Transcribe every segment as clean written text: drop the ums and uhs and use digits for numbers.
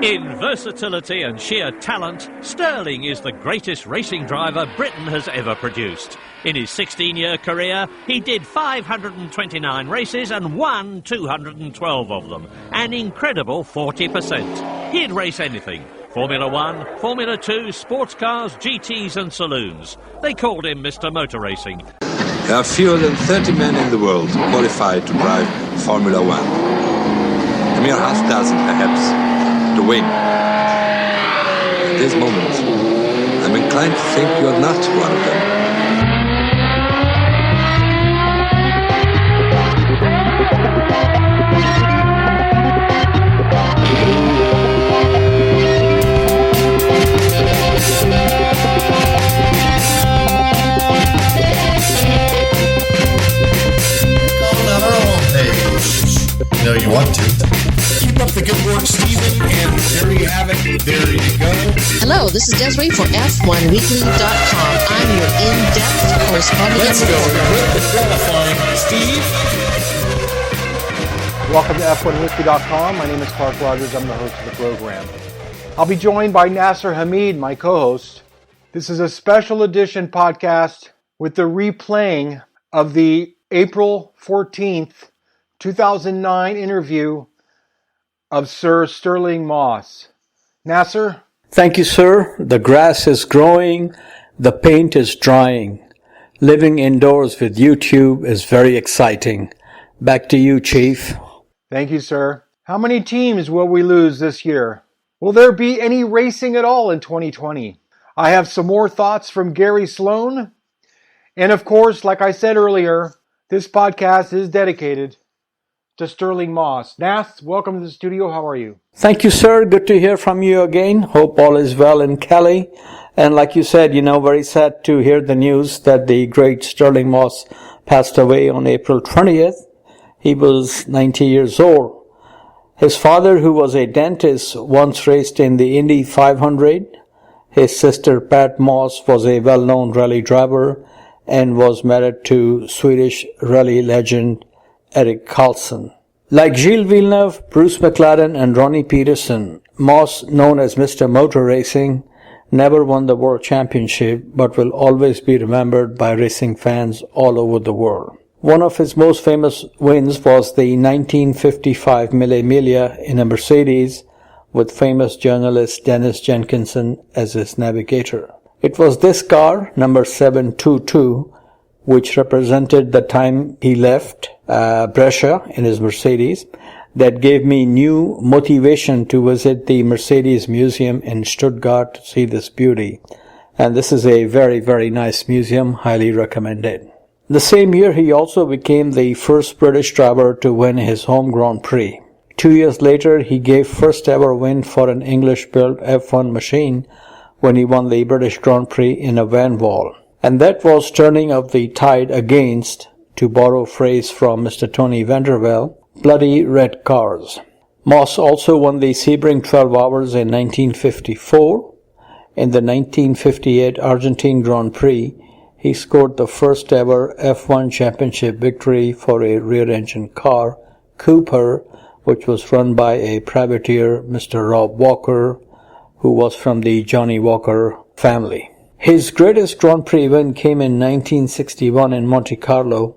In versatility and sheer talent, Stirling is the greatest racing driver Britain has ever produced. In his 16-year career, he did 529 races and won 212 of them, an incredible 40%. He'd race anything. Formula 1, Formula 2, sports cars, GTs and saloons. They called him Mr. Motor Racing. There are fewer than 30 men in the world qualified to drive Formula 1. A mere half dozen, perhaps, to win. At this moment, I'm inclined to think you're not one of them. No, you want to. Keep up the good work, Stephen, and there you have it. There you go. Hello, this is Desiree for F1weekly.com. I'm your in-depth correspondent. Let's go. With the qualifying, Steve. Welcome to F1weekly.com. My name is Clark Rogers. I'm the host of the program. I'll be joined by Nasser Hamid, my co-host. This is a special edition podcast with the replaying of the April 14th, 2009 interview of Sir Stirling Moss. Nasser? Thank you, sir. The grass is growing. The paint is drying. Living indoors with YouTube is very exciting. Back to you, Chief. Thank you, sir. How many teams will we lose this year? Will there be any racing at all in 2020? I have some more thoughts from Gary Sloan. And of course, like I said earlier, this podcast is dedicated to Stirling Moss. Nas, welcome to the studio. How are you? Thank you, sir. Good to hear from you again. Hope all is well in Cali. And like you said, very sad to hear the news that the great Stirling Moss passed away on April 20th. He was 90 years old. His father, who was a dentist, once raced in the Indy 500. His sister, Pat Moss, was a well-known rally driver and was married to Swedish rally legend Erik Karlsson. Like Gilles Villeneuve, Bruce McLaren and Ronnie Peterson, Moss, known as Mr. Motor Racing, never won the World Championship but will always be remembered by racing fans all over the world. One of his most famous wins was the 1955 Mille Miglia in a Mercedes with famous journalist Dennis Jenkinson as his navigator. It was this car, number 722, which represented the time he left Brescia in his Mercedes, that gave me new motivation to visit the Mercedes Museum in Stuttgart to see this beauty. And this is a very, very nice museum, highly recommended. The same year, he also became the first British driver to win his home Grand Prix. 2 years later, he gave first ever win for an English-built F1 machine when he won the British Grand Prix in a van wall. And that was turning of the tide against, to borrow a phrase from Mr. Tony Vandervelde, bloody red cars. Moss also won the Sebring 12 Hours in 1954. In the 1958 Argentine Grand Prix, he scored the first ever F1 championship victory for a rear-engine car, Cooper, which was run by a privateer, Mr. Rob Walker, who was from the Johnny Walker family. His greatest Grand Prix win came in 1961 in Monte Carlo.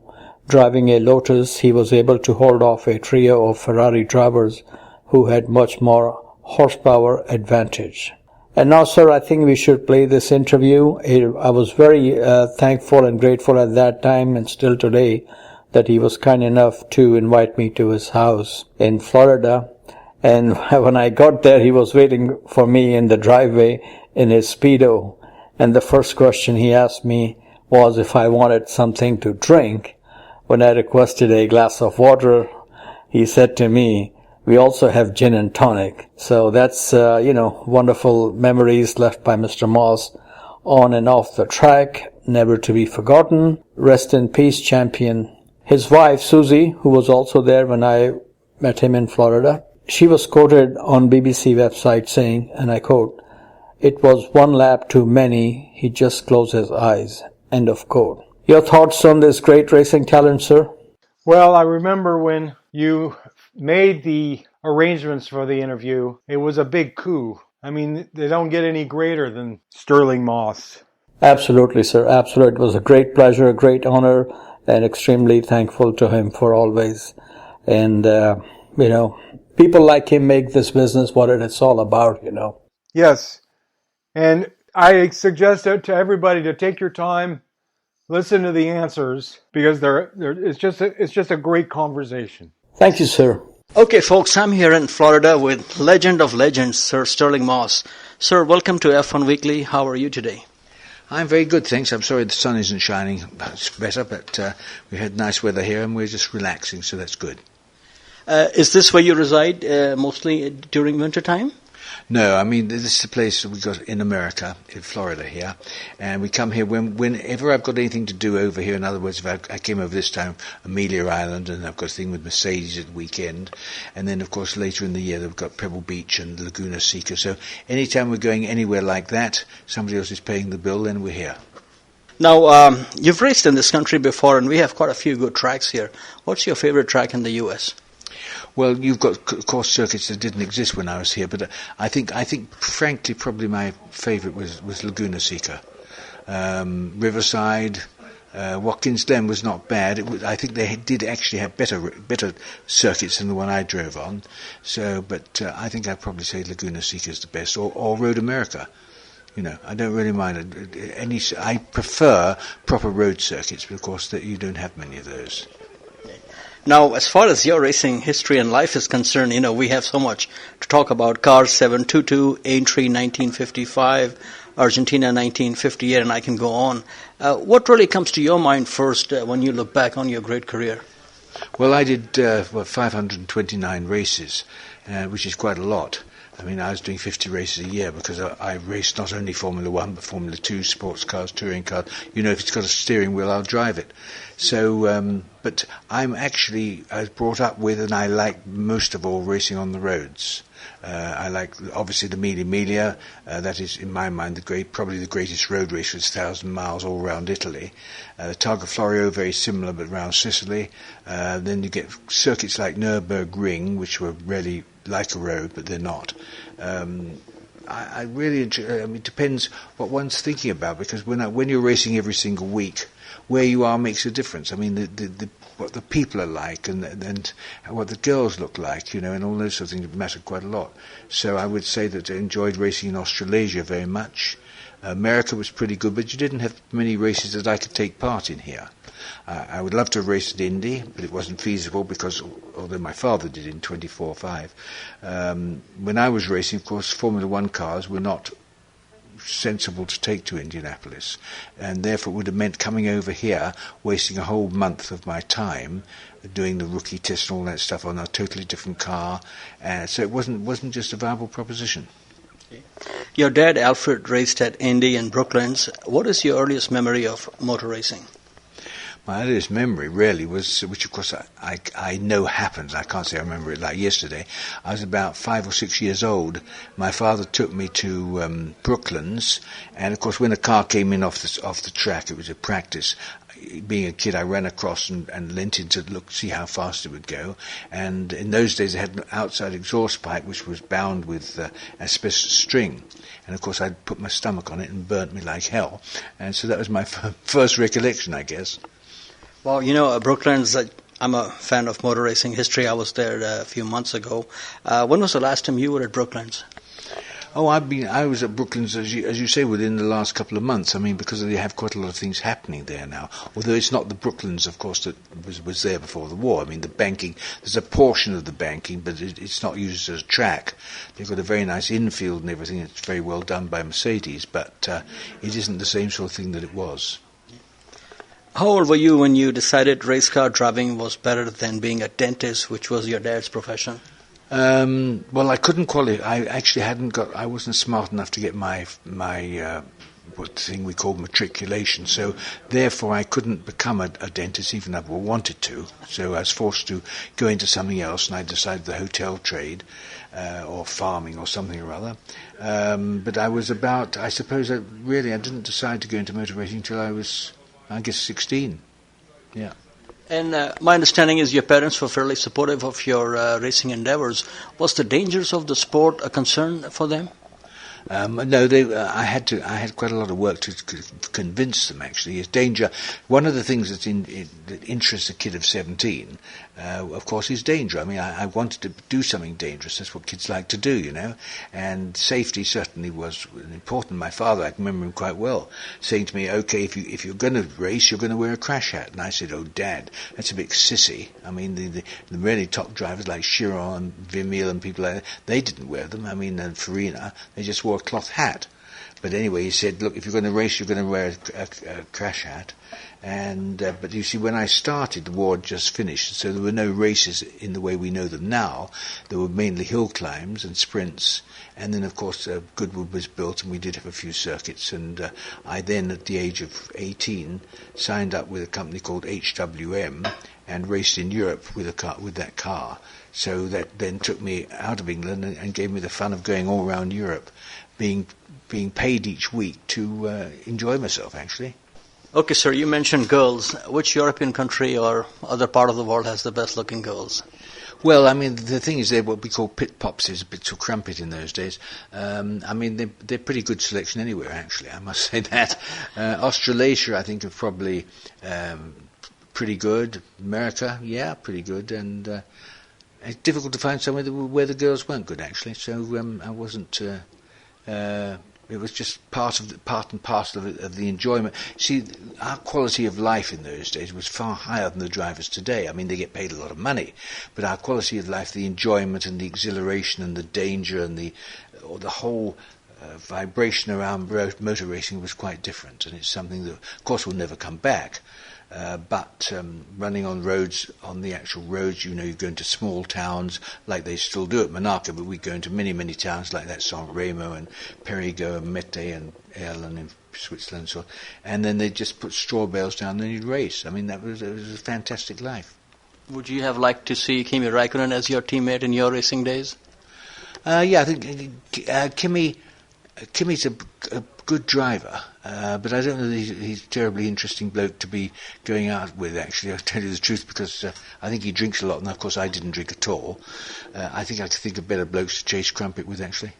Driving a Lotus, he was able to hold off a trio of Ferrari drivers who had much more horsepower advantage. And now, sir, I think we should play this interview. I was very thankful and grateful at that time and still today that he was kind enough to invite me to his house in Florida. And when I got there, he was waiting for me in the driveway in his Speedo. And the first question he asked me was if I wanted something to drink. When I requested a glass of water, he said to me, "We also have gin and tonic." So that's, wonderful memories left by Mr. Moss on and off the track, never to be forgotten. Rest in peace, champion. His wife, Susie, who was also there when I met him in Florida, she was quoted on BBC website saying, and I quote, "It was one lap too many, he just closed his eyes." End of quote. Your thoughts on this great racing talent, sir? Well, I remember when you made the arrangements for the interview. It was a big coup. I mean, they don't get any greater than Stirling Moss. Absolutely, sir. Absolutely. It was a great pleasure, a great honor, and extremely thankful to him for always. And, people like him make this business what it's all about, Yes. And I suggest to everybody to take your time, listen to the answers, because it's just a great conversation. Thank you, sir. Okay, folks, I'm here in Florida with legend of legends, Sir Stirling Moss. Sir, welcome to F1 Weekly. How are you today? I'm very good, thanks. I'm sorry the sun isn't shining. It's better, but we had nice weather here and we're just relaxing, so that's good. Is this where you reside mostly during winter time? No, I mean, this is the place we got in America, in Florida here, and we come here whenever I've got anything to do over here. In other words, if I came over this time, Amelia Island, and I've got a thing with Mercedes at the weekend, and then, of course, later in the year, they've got Pebble Beach and Laguna Seca. So anytime we're going anywhere like that, somebody else is paying the bill, then we're here. Now, you've raced in this country before, and we have quite a few good tracks here. What's your favorite track in the U.S.? Well, you've got course circuits that didn't exist when I was here, but I think frankly probably my favourite was Laguna Seca. Riverside, Watkins Glen was not bad. I think they did actually have better circuits than the one I drove on. So, but I think I'd probably say Laguna Seca is the best, or Road America. I don't really mind I prefer proper road circuits, but of course that you don't have many of those. Now, as far as your racing history and life is concerned, we have so much to talk about. Cars 722, Aintree 1955, Argentina 1958, and I can go on. What really comes to your mind first when you look back on your great career? Well, I did 529 races, which is quite a lot. I mean, I was doing 50 races a year because I raced not only Formula 1, but Formula 2, sports cars, touring cars. If it's got a steering wheel, I'll drive it. So, but I was brought up with, and I like most of all, racing on the roads. I like, obviously, the Mille Miglia. That is, in my mind, probably the greatest road race with 1,000 miles all around Italy. The Targa Florio, very similar, but around Sicily. Then you get circuits like Nürburgring, which were really like a road, but they're not. I really enjoy. It depends what one's thinking about, because when you're racing every single week, where you are makes a difference. I mean, what the people are like, and what the girls look like, and all those sort of things matter quite a lot. So I would say that I enjoyed racing in Australasia very much. America was pretty good, but you didn't have many races that I could take part in here. I would love to have raced at Indy, but it wasn't feasible because, although my father did in 24.5, when I was racing, of course, Formula 1 cars were not sensible to take to Indianapolis, and therefore it would have meant coming over here, wasting a whole month of my time doing the rookie test and all that stuff on a totally different car, so it wasn't just a viable proposition. Your dad, Alfred, raced at Indy and Brooklands. What is your earliest memory of motor racing? My earliest memory really was, which of course I know happened, I can't say I remember it like yesterday. I was about 5 or 6 years old. My father took me to Brooklands, and of course when a car came in off the track, it was a practice. Being a kid, I ran across and leant in to see how fast it would go. And in those days, they had an outside exhaust pipe which was bound with asbestos string. And of course, I'd put my stomach on it and burnt me like hell. And so that was my first recollection, I guess. Well, Brooklands, I'm a fan of motor racing history. I was there a few months ago. When was the last time you were at Brooklands? Oh, I was at Brooklands, as you say, within the last couple of months. I mean, because they have quite a lot of things happening there now. Although it's not the Brooklands, of course, that was there before the war. I mean, the banking, there's a portion of the banking, but it's not used as a track. They've got a very nice infield and everything. It's very well done by Mercedes, but it isn't the same sort of thing that it was. How old were you when you decided race car driving was better than being a dentist, which was your dad's profession? Well, I couldn't qualify. I actually I wasn't smart enough to get my what thing we call matriculation. So therefore I couldn't become a dentist even if I wanted to. So I was forced to go into something else, and I decided the hotel trade, or farming or something or other. But I was I didn't decide to go into motor racing until I was, I guess, 16. Yeah. And my understanding is your parents were fairly supportive of your racing endeavors. Was the dangers of the sport a concern for them? No, I had quite a lot of work to convince them. Actually, is danger. One of the things that interests a kid of 17, of course, is danger. I mean, I wanted to do something dangerous. That's what kids like to do, you know. And safety certainly was important. My father, I can remember him quite well, saying to me, "Okay, if you're going to race, you're going to wear a crash hat." And I said, "Oh, Dad, that's a bit sissy." I mean, the really top drivers like Chiron and Vermeil and people like that, they didn't wear them. I mean, and Farina, they just wore a cloth hat. But anyway, he said, "Look, if you're going to race, you're going to wear a crash hat." And but you see, when I started, the war had just finished, so there were no races in the way we know them now. There were mainly hill climbs and sprints, and then of course Goodwood was built, and we did have a few circuits. And I then, at the age of 18, signed up with a company called HWM and raced in Europe with that car. So that then took me out of England and gave me the fun of going all around Europe, being paid each week to enjoy myself, actually. Okay, sir, you mentioned girls. Which European country or other part of the world has the best-looking girls? Well, I mean, the thing is, they're what we call pit pops, is a bit too crumpet in those days. I mean, they're pretty good selection anywhere, actually, I must say that. Australasia, I think, are probably pretty good. America, yeah, pretty good. And it's difficult to find somewhere where the girls weren't good, actually. So I wasn't... it was just part and parcel of the enjoyment. See, our quality of life in those days was far higher than the drivers today. I mean, they get paid a lot of money, but our quality of life, the enjoyment and the exhilaration and the danger and the whole vibration around motor racing was quite different. And it's something that, of course, will never come back. But running on roads, on the actual roads, you know, you go into small towns like they still do at Monaco, but we go into many, many towns like that, San Remo and Périgueux and Mette and Erlen in Switzerland and so on. And then they just put straw bales down and then you'd race. I mean, it was a fantastic life. Would you have liked to see Kimi Räikkönen as your teammate in your racing days? Yeah, I think Kimi's a good driver, but I don't know that he's a terribly interesting bloke to be going out with, actually. I'll tell you the truth, because I think he drinks a lot, and of course I didn't drink at all. I think I could think of better blokes to chase crumpet with, actually.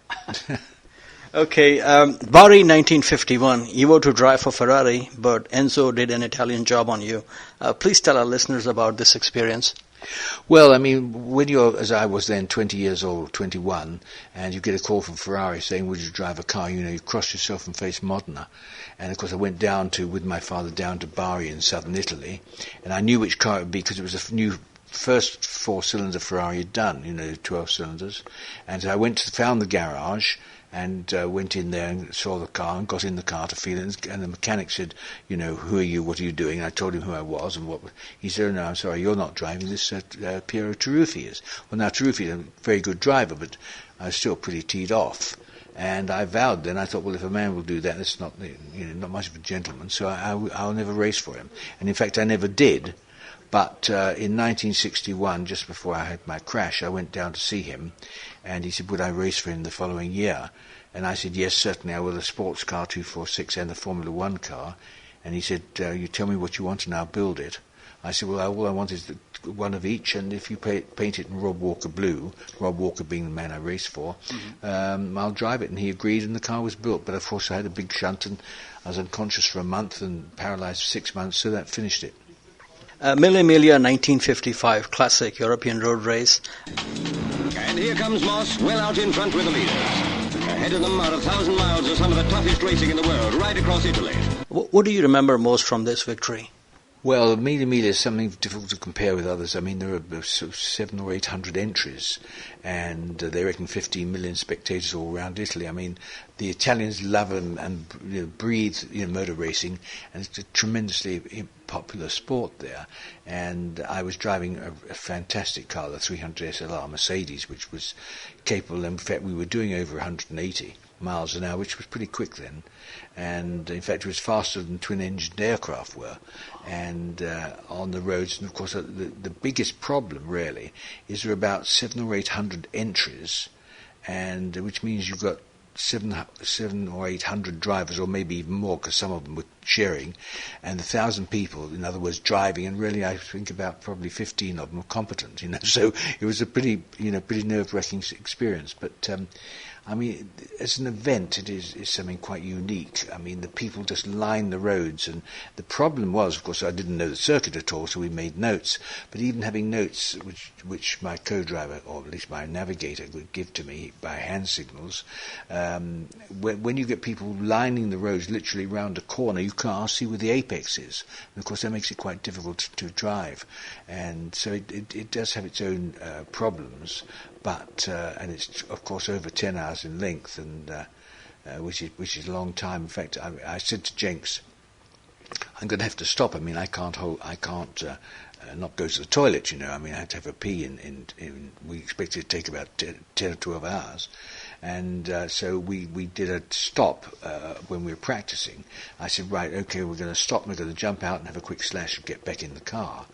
Okay, Bari 1951, you were to drive for Ferrari, but Enzo did an Italian job on you. Please tell our listeners about this experience. Well, I mean, when you're, as I was then, 20 years old, 21, and you get a call from Ferrari saying, would you drive a car, you know, you cross yourself and face Modena. And of course I went with my father down to Bari in southern Italy, and I knew which car it would be because it was a new first 4-cylinder Ferrari had done, you know, 12 cylinders. And so I found the garage, and went in there and saw the car and got in the car to feel it. And the mechanic said, you know, who are you, what are you doing? And I told him who I was and what. He said, oh, no, I'm sorry, you're not driving this, Piero Taruffi is. Well, now, Taruffi is a very good driver, but I was still pretty teed off. And I vowed then, I thought, well, if a man will do that, that's not, you know, not much of a gentleman, so I'll never race for him. And in fact, I never did. But in 1961, just before I had my crash, I went down to see him, and he said, would I race for him the following year? And I said, yes, certainly, I will, the sports car 246 and the Formula 1 car. And he said, you tell me what you want and I'll build it. I said, well, all I want is one of each, and if you paint it in Rob Walker blue, Rob Walker being the man I raced for, I'll drive it. And he agreed, and the car was built. But of course I had a big shunt, and I was unconscious for a month and paralysed for 6 months, so that finished it. Mille Miglia 1955, classic European road race. And here comes Moss, well out in front with the leaders. Ahead of them are 1,000 miles of some of the toughest racing in the world, right across Italy. What do you remember most from this victory? Well, Mille Miglia is something difficult to compare with others. I mean, there are 700 or 800 entries, and they reckon 15 million spectators all around Italy. I mean, the Italians love and you know, breathe motor racing, and it's a tremendously popular sport there. And I was driving a fantastic car, the 300 SLR Mercedes, which was capable. In fact, we were doing over 180 miles an hour, which was pretty quick then. And in fact, it was faster than twin-engined aircraft were. And on the roads, and of course, the biggest problem really is there are about 700 or 800 entries, and which means you've got seven or 800 drivers, or maybe even more, because some of them were sharing, and 1,000 people, in other words, driving, and really I think about probably 15 of them were competent, so it was a pretty nerve-wracking experience. But I mean, as an event, it is something quite unique. I mean, the people just line the roads, and the problem was, of course, I didn't know the circuit at all, so we made notes. But even having notes, which my co-driver, or at least my navigator, would give to me by hand signals, when you get people lining the roads literally round a corner, you can't see where the apex is. And of course, that makes it quite difficult to drive. And so it does have its own problems. But and it's of course over 10 hours in length, and which is a long time. In fact, I said to Jenks, I'm going to have to stop. I mean, I can't not go to the toilet. I mean, I had to have a pee. In we expected it to take about 10 or 12 hours. And so we did a stop when we were practicing. I said, right, okay, we're going to stop, we're going to jump out and have a quick slash and get back in the car,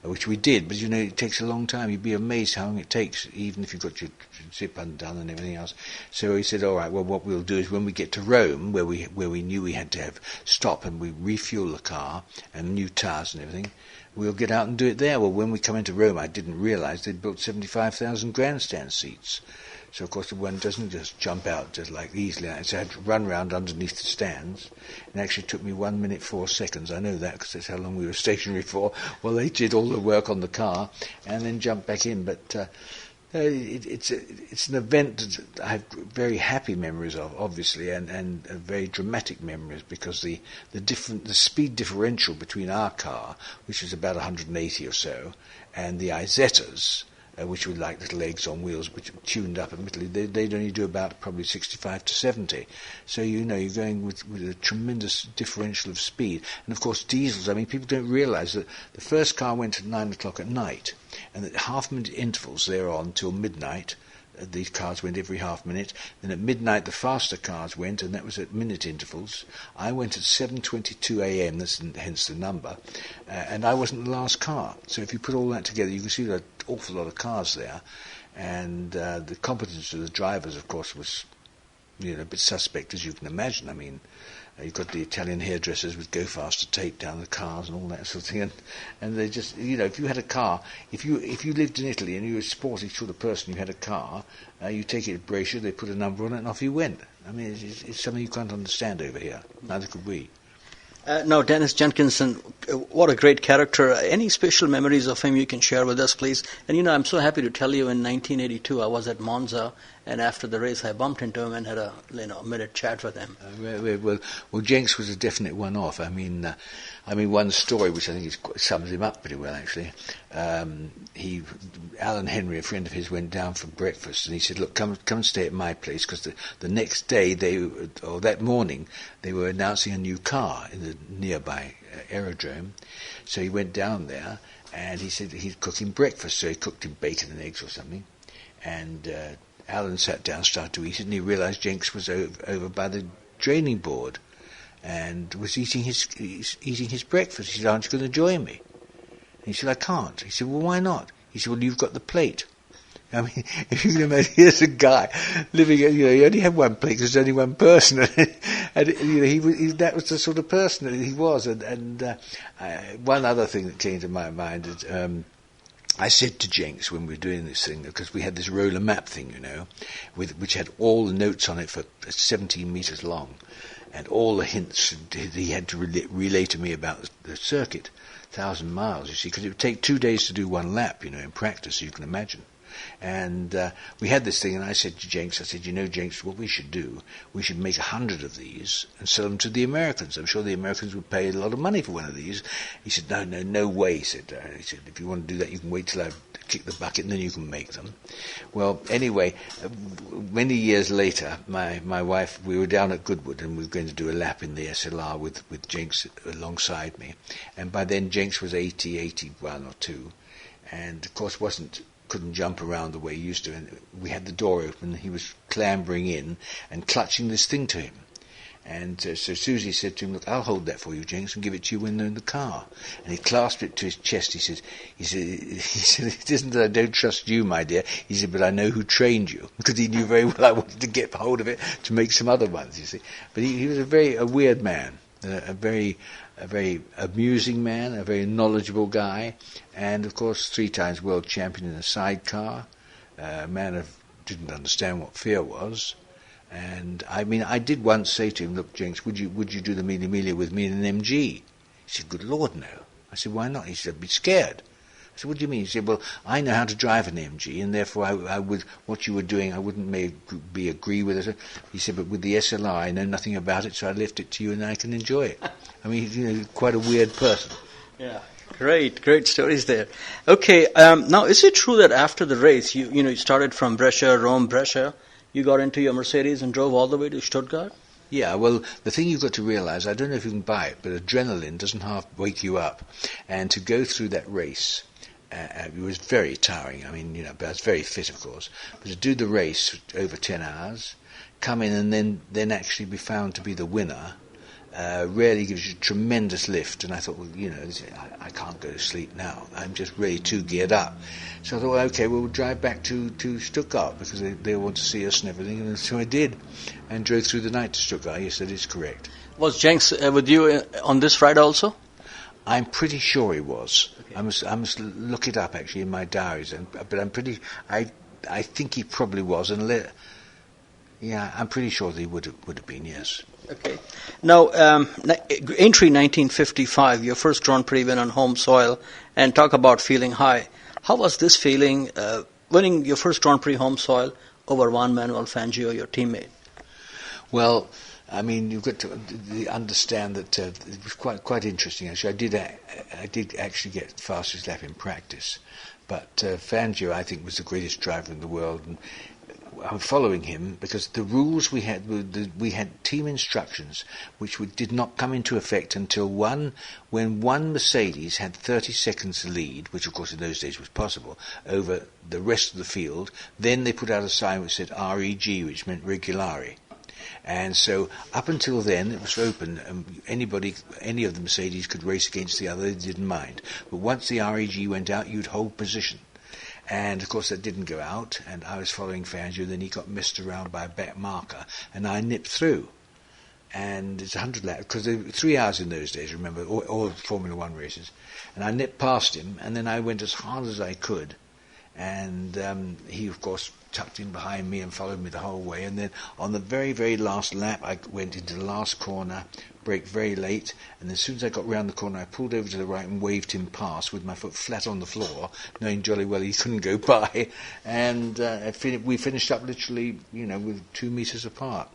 which we did. But, it takes a long time. You'd be amazed how long it takes, even if you've got your zip undone and everything else. So he said, all right, well, what we'll do is when we get to Rome, where we knew we had to have stop and we refuel the car and new tyres and everything, we'll get out and do it there. Well, when we come into Rome, I didn't realise they'd built 75,000 grandstand seats. So, of course, one doesn't just jump out just like easily. So I had to run around underneath the stands. It actually took me 1 minute 4 seconds. I know that because that's how long we were stationary for. Well, they did all the work on the car and then jumped back in. But it's an event that I have very happy memories of, obviously, and very dramatic memories, because the speed differential between our car, which is about 180 or so, and the Izettas, which were like little eggs on wheels, which were tuned up. Admittedly, they'd only do about probably 65 to 70. So you're going with a tremendous differential of speed. And of course, diesels. I mean, people don't realise that the first car went at 9 o'clock at night, and at half-minute intervals thereon till midnight. These cars went every half minute. Then at midnight, the faster cars went, and that was at minute intervals. I went at 7:22 a.m. That's hence the number, and I wasn't the last car. So if you put all that together, you can see there are an awful lot of cars there, and the competence of the drivers, of course, was a bit suspect, as you can imagine. I mean, you've got the Italian hairdressers with go faster tape down the cars and all that sort of thing, and they just, if you had a car, if you lived in Italy and you were a sporty sort of person, you had a car, you take it to Brescia, they put a number on it, and off you went. I mean, it's something you can't understand over here. Neither could we. Now, Dennis Jenkinson, what a great character. Any special memories of him you can share with us, please? And, I'm so happy to tell you, in 1982, I was at Monza, and after the race, I bumped into him and had a minute chat with him. Well, Jenks was a definite one-off. I mean, one story which I think sums him up pretty well, actually. Alan Henry, a friend of his, went down for breakfast, and he said, "Look, come and stay at my place," because the next day that morning they were announcing a new car in the nearby aerodrome. So he went down there, and he said he's cooking breakfast. So he cooked him bacon and eggs or something, and Alan sat down, started to eat it, and he realised Jenks was over by the draining board and was eating his breakfast. He said, "Aren't you going to join me?" And he said, "I can't." He said, "Well, why not?" He said, "Well, you've got the plate." I mean, if you can imagine, here's a guy living, he only had one plate because there's only one person, and that was the sort of person that he was. And one other thing that came to my mind is, I said to Jenks when we were doing this thing, because we had this roller map thing, which had all the notes on it for 17 metres long, and all the hints he had to relay to me about the circuit, 1,000 miles, you see, because it would take 2 days to do one lap, in practice, you can imagine. And we had this thing, and I said to Jenks, Jenks, what we should do, we should make 100 of these and sell them to the Americans. I'm sure the Americans would pay a lot of money for one of these. He said, no way. He said, if you want to do that, you can wait till I kick the bucket and then you can make them. Well, anyway, many years later, my wife, we were down at Goodwood, and we were going to do a lap in the SLR with Jenks alongside me. And by then, Jenks was 81 or 2, and of course couldn't jump around the way he used to, and we had the door open, he was clambering in and clutching this thing to him, And so Susie said to him, "Look, I'll hold that for you, Jenks, and give it to you when they're in the car." And he clasped it to his chest. He said, "It isn't that I don't trust you, my dear." He said, "But I know who trained you," because he knew very well I wanted to get hold of it to make some other ones. You see, but he was a weird man, a very amusing man, a very knowledgeable guy, and of course 3 times world champion in a sidecar. A man who didn't understand what fear was. And I mean, I did once say to him, "Look, Jenks, would you do the Mille Miglia with me in an MG?" He said, "Good Lord, no." I said, "Why not?" He said, "I'd be scared." I said, "What do you mean?" He said, "Well, I know how to drive an MG, and therefore I would, what you were doing, I wouldn't maybe agree with it." He said, "But with the SLR, I know nothing about it, so I left it to you and I can enjoy it." I mean, he's quite a weird person. Yeah. Great stories there. Okay, now is it true that after the race, you started from Brescia, Rome, Brescia, you got into your Mercedes and drove all the way to Stuttgart? Yeah, well, the thing you've got to realize, I don't know if you can buy it, but adrenaline doesn't half wake you up. And to go through that race, it was very tiring. I mean, but I was very fit, of course. But to do the race over 10 hours, come in and then actually be found to be the winner, really gives you a tremendous lift. And I thought, well, I can't go to sleep now. I'm just really too geared up. So I thought, well, okay, we'll drive back to Stuttgart because they want to see us and everything. And so I did, and drove through the night to Stuttgart. Yes, that is correct. Was Jenks with you on this ride also? I'm pretty sure he was. Okay. I must look it up actually in my diaries. But I think he probably was. I'm pretty sure that he would have been. Yes. Okay. Now, entry 1955, your first Grand Prix win on home soil, and talk about feeling high. How was this feeling, winning your first Grand Prix home soil over Juan Manuel Fangio, your teammate? Well, I mean, you've got to understand that it was quite interesting. Actually, I did actually get fastest lap in practice, but Fangio, I think, was the greatest driver in the world. And I'm following him because the rules we had team instructions which did not come into effect until when one Mercedes had 30 seconds lead, which of course in those days was possible, over the rest of the field. Then they put out a sign which said REG, which meant regulari. And so up until then it was open. Any of the Mercedes could race against the other, they didn't mind. But once the REG went out, you'd hold position. And of course that didn't go out, and I was following Fangio, then he got missed around by a back marker, and I nipped through. And it's 100 laps, because there were 3 hours in those days, remember, all Formula One races. And I nipped past him, and then I went as hard as I could. And he, of course, tucked in behind me and followed me the whole way. And then on the very, very last lap, I went into the last corner, braked very late, and as soon as I got round the corner, I pulled over to the right and waved him past with my foot flat on the floor, knowing jolly well he couldn't go by. And we finished up literally, with 2 meters apart.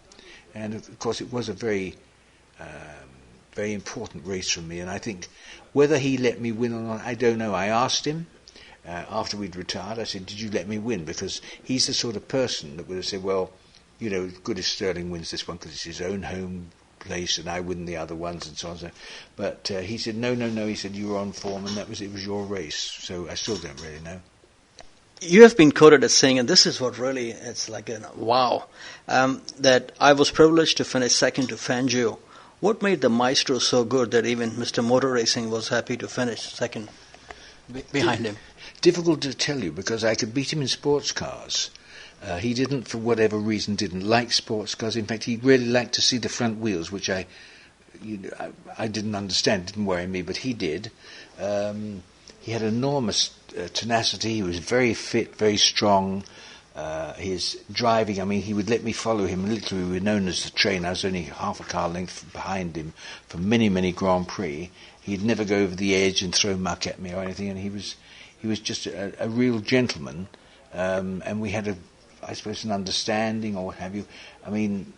And of course, it was a very, very important race for me. And I think whether he let me win or not, I don't know. I asked him. After we'd retired, I said, "Did you let me win?" Because he's the sort of person that would have said, "Well, good if Stirling wins this one because it's his own home place and I win the other ones," and so on. But he said, no. He said, "You were on form and it was your race." So I still don't really know. You have been quoted as saying, and this is what really, it's like a wow, that I was privileged to finish second to Fangio. What made the Maestro so good that even Mr. Motor Racing was happy to finish second behind him? Difficult to tell you because I could beat him in sports cars. He didn't, for whatever reason, didn't like sports cars. In fact, he really liked to see the front wheels, which I didn't understand, didn't worry me, but he did. He had enormous tenacity. He was very fit, very strong. His driving, I mean, he would let me follow him. Literally, we were known as the train. I was only half a car length behind him for many, many Grand Prix. He'd never go over the edge and throw muck at me or anything, and he was just a real gentleman. And we had I suppose, an understanding or what have you. I mean,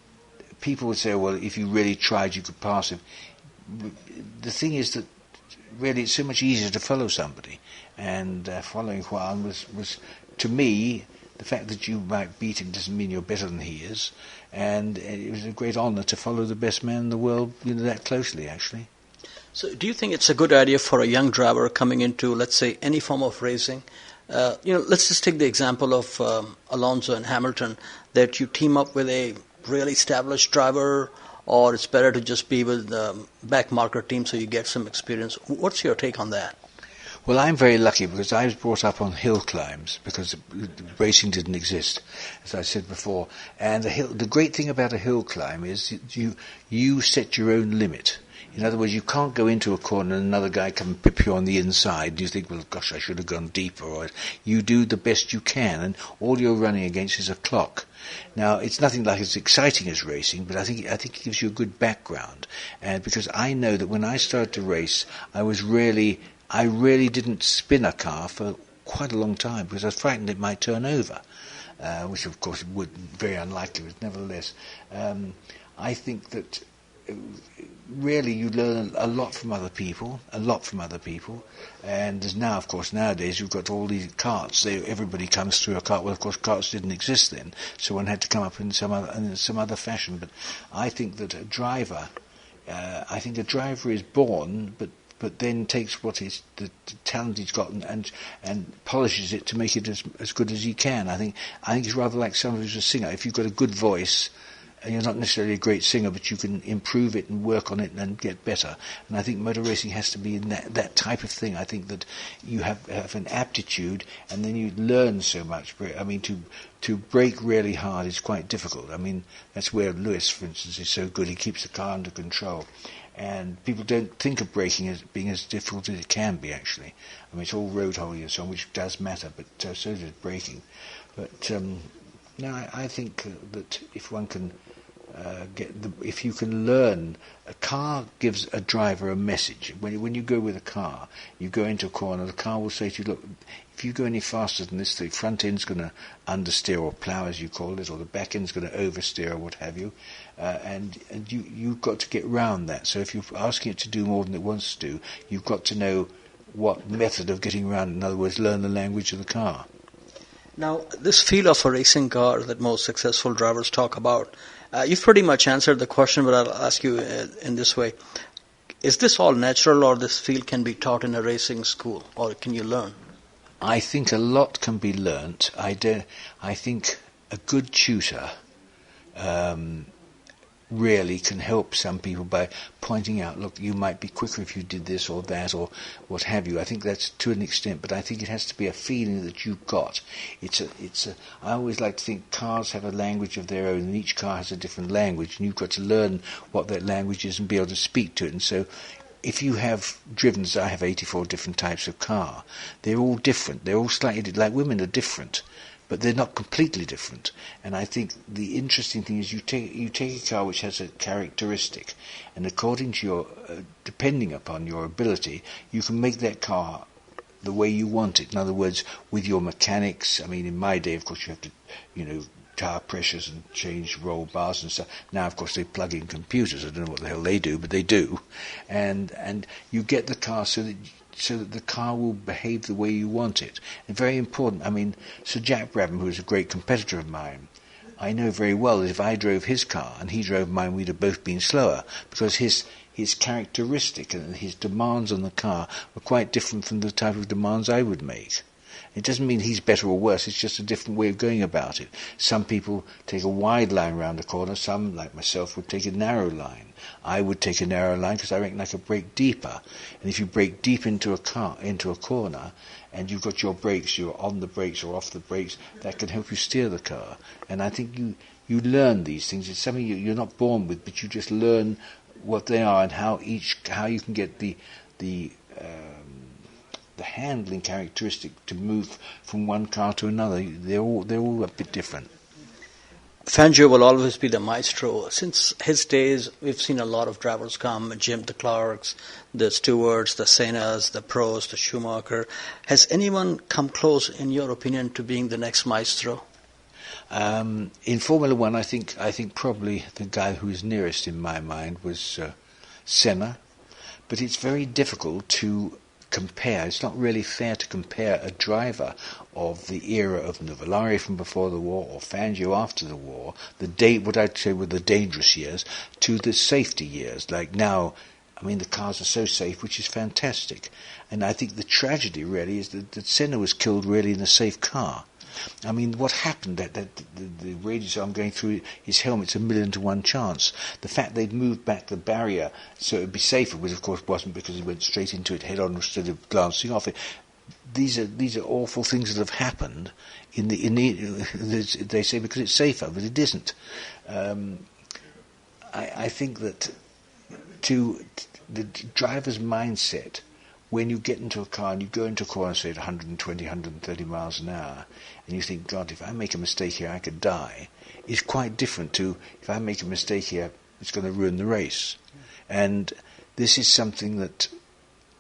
people would say, well, if you really tried, you could pass him. The thing is that really it's so much easier to follow somebody. And following Juan was, to me, the fact that you might beat him doesn't mean you're better than he is. And it was a great honour to follow the best man in the world, that closely, actually. So do you think it's a good idea for a young driver coming into, let's say, any form of racing? Let's just take the example of Alonso and Hamilton, that you team up with a really established driver, or it's better to just be with the back marker team so you get some experience? What's your take on that? Well, I'm very lucky because I was brought up on hill climbs because racing didn't exist, as I said before. And the great thing about a hill climb is you set your own limit. In other words, you can't go into a corner and another guy come and pip you on the inside. You think, well, gosh, I should have gone deeper. Or you do the best you can, and all you're running against is a clock. Now, it's nothing like as exciting as racing, but I think it gives you a good background. And because I know that when I started to race, I really didn't spin a car for quite a long time because I was frightened it might turn over, which of course would very unlikely, but nevertheless, I think that really you learn a lot from other people, and there's now, of course, nowadays you've got all these carts. Everybody comes through a cart. Well, of course, carts didn't exist then, so one had to come up in some other fashion. But I think that a driver is born, but then takes what is the talent he's got and polishes it to make it as good as he can. I think it's rather like someone who's a singer. If you've got a good voice, and you're not necessarily a great singer, but you can improve it and work on it and get better. And I think motor racing has to be in that type of thing. I think that you have an aptitude, and then you learn so much. I mean, to brake really hard is quite difficult. I mean, that's where Lewis, for instance, is so good. He keeps the car under control. And people don't think of braking as being as difficult as it can be, actually. I mean, it's all road holding and so on, which does matter, but so does braking. But no, I think that if one can if you can learn, a car gives a driver a message. When you go with a car, you go into a corner, the car will say to you, look, if you go any faster than this, the front end's going to understeer or plough, as you call it, or the back end's going to oversteer or what have you. And you've got to get round that. So if you're asking it to do more than it wants to do, you've got to know what method of getting around. In other words, learn the language of the car. Now, this feel of a racing car that most successful drivers talk about, you've pretty much answered the question, but I'll ask you in this way. Is this all natural, or this feel can be taught in a racing school, or can you learn? I think a lot can be learnt. I think a good tutor really can help some people by pointing out, look, you might be quicker if you did this or that or what have you. I think that's to an extent, but I think it has to be a feeling that you've got. I always like to think cars have a language of their own, and each car has a different language, and you've got to learn what that language is and be able to speak to it. And so if you have driven, as I have, 84 different types of car, they're all different. They're all slightly, like women are different, but they're not completely different. And I think the interesting thing is you take a car which has a characteristic, and according to your, depending upon your ability, you can make that car the way you want it. In other words, with your mechanics. I mean, in my day, of course, you have to, tire pressures and change roll bars and stuff. Now, of course, they plug in computers. I don't know what the hell they do, but they do. And you get the car so that the car will behave the way you want it. And very important, I mean, Sir Jack Brabham, who is a great competitor of mine, I know very well that if I drove his car and he drove mine, we'd have both been slower, because his characteristic and his demands on the car were quite different from the type of demands I would make. It doesn't mean he's better or worse, it's just a different way of going about it. Some people take a wide line round a corner, some, like myself, would take a narrow line. I would take a narrow line because I reckon I could brake deeper. And if you brake deep into a corner, and you've got your brakes, you're on the brakes or off the brakes, that can help you steer the car. And I think you learn these things. It's something you're not born with, but you just learn what they are and how you can get the handling characteristic to move from one car to another. They're all a bit different. Fangio will always be the maestro. Since his days, we've seen a lot of drivers come, Jim, the Clarks, the Stewarts, the Sennas, the Prost, the Schumacher. Has anyone come close, in your opinion, to being the next maestro? In Formula One, I think probably the guy who is nearest in my mind was Senna, but it's very difficult to compare. It's not really fair to compare a driver of the era of Nuvolari from before the war or Fangio after the war, what I'd say were the dangerous years, to the safety years. Like now, I mean, the cars are so safe, which is fantastic. And I think the tragedy really is that Senna was killed really in a safe car. I mean, what happened? That the radius arm going through his helmet's 1,000,000 to 1 chance. The fact they'd moved back the barrier so it would be safer, which of course wasn't, because he went straight into it head on instead of glancing off it. These are awful things that have happened they say because it's safer, but it isn't. I think that the driver's mindset, when you get into a car and you go into a corner, say at 120, 130 miles an hour, and you think, God, if I make a mistake here, I could die, is quite different to, if I make a mistake here, it's going to ruin the race. And this is something that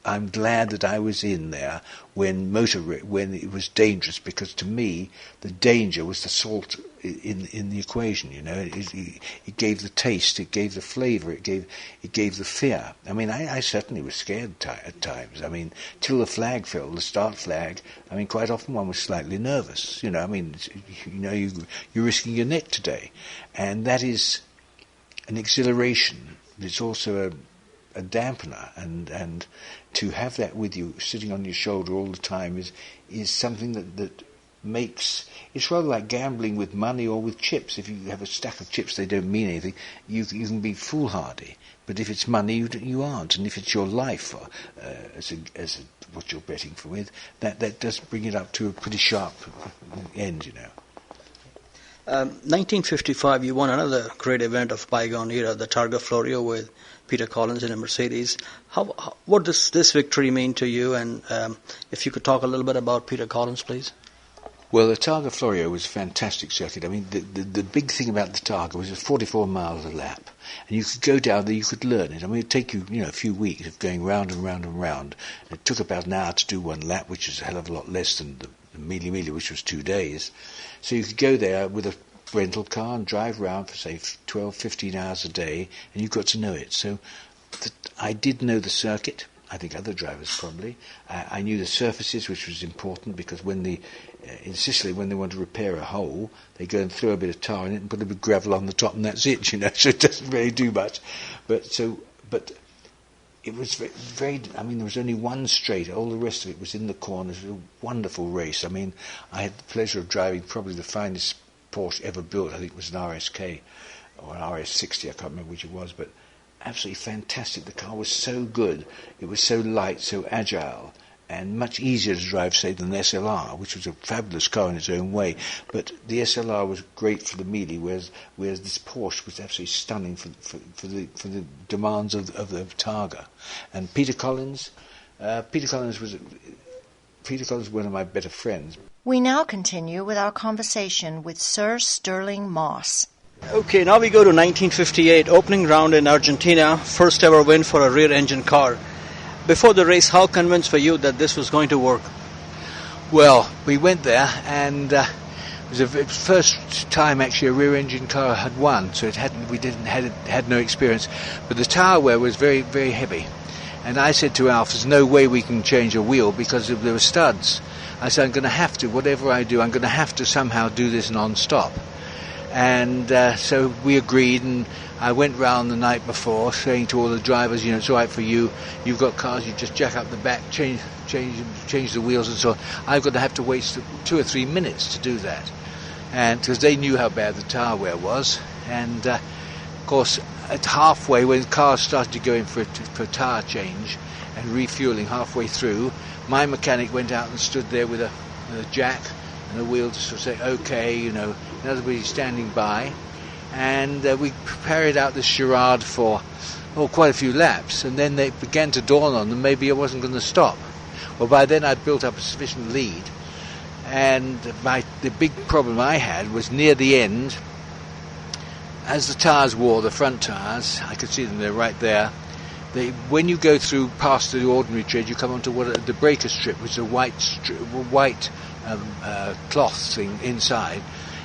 I'm glad that I was in there when it was dangerous, because to me the danger was the salt in the equation. You know, it gave the taste, it gave the flavour, it gave the fear. I mean, I certainly was scared at times. I mean, till the flag fell, the start flag. I mean, quite often one was slightly nervous. You know, I mean, you're risking your neck today, and that is an exhilaration. It's also a dampener, and to have that with you sitting on your shoulder all the time is something that makes, it's rather like gambling with money or with chips. If you have a stack of chips, they don't mean anything. You can be foolhardy, but if it's money, you aren't. And if it's your life as what you're betting for with, that does bring it up to a pretty sharp end, you know. 1955, you won another great event of bygone era, the Targa Florio with Peter Collins in a Mercedes. What does this victory mean to you? And if you could talk a little bit about Peter Collins, please. Well, the Targa Florio was a fantastic circuit. I mean, the big thing about the Targa was it's 44 miles a lap. And you could go down there, you could learn it. I mean, it'd take you, a few weeks of going round and round and round. It took about an hour to do one lap, which is a hell of a lot less than the Mille, which was 2 days. So you could go there with a rental car and drive around for, say, 12, 15 hours a day, and you got to know it. So I did know the circuit. I think other drivers probably. I knew the surfaces, which was important, because in Sicily, when they want to repair a hole, they go and throw a bit of tar in it and put a bit of gravel on the top, and that's it, so it doesn't really do much. But it was very, I mean, there was only one straight. All the rest of it was in the corners. It was a wonderful race. I mean, I had the pleasure of driving probably the finest Porsche ever built. I think it was an RSK or an RS60, I can't remember which it was, but absolutely fantastic. The car was so good. It was so light, so agile, and much easier to drive, say, than the SLR, which was a fabulous car in its own way. But the SLR was great for the Mille, whereas this Porsche was absolutely stunning for the demands of the Targa. And Peter Collins was one of my better friends. We now continue with our conversation with Sir Stirling Moss. Okay, now we go to 1958, opening round in Argentina, first ever win for a rear-engine car. Before the race, how convinced were you that this was going to work? Well, we went there, and it was the first time actually a rear-engine car had won, so we had no experience. But the tire wear was very, very heavy, and I said to Alf, "There's no way we can change a wheel because there were studs." I said, "I'm going to have to, whatever I do, I'm going to have to somehow do this non-stop." And so we agreed, and I went round the night before saying to all the drivers, it's all right for you. You've got cars, you just jack up the back, change the wheels and so on. I've got to have to wait 2 or 3 minutes to do that. And because they knew how bad the tire wear was. And of course, at halfway, when cars started to go in for a tire change and refueling halfway through, my mechanic went out and stood there with a jack and a wheel to sort of say, okay, and everybody's standing by. And we carried out this charade for quite a few laps, and then they began to dawn on them maybe I wasn't going to stop. Well, by then I'd built up a sufficient lead, and the big problem I had was near the end, as the tyres wore, the front tyres, I could see them, they're right there. When you go through past the ordinary tread, you come onto the breaker strip, which is a white cloth thing inside.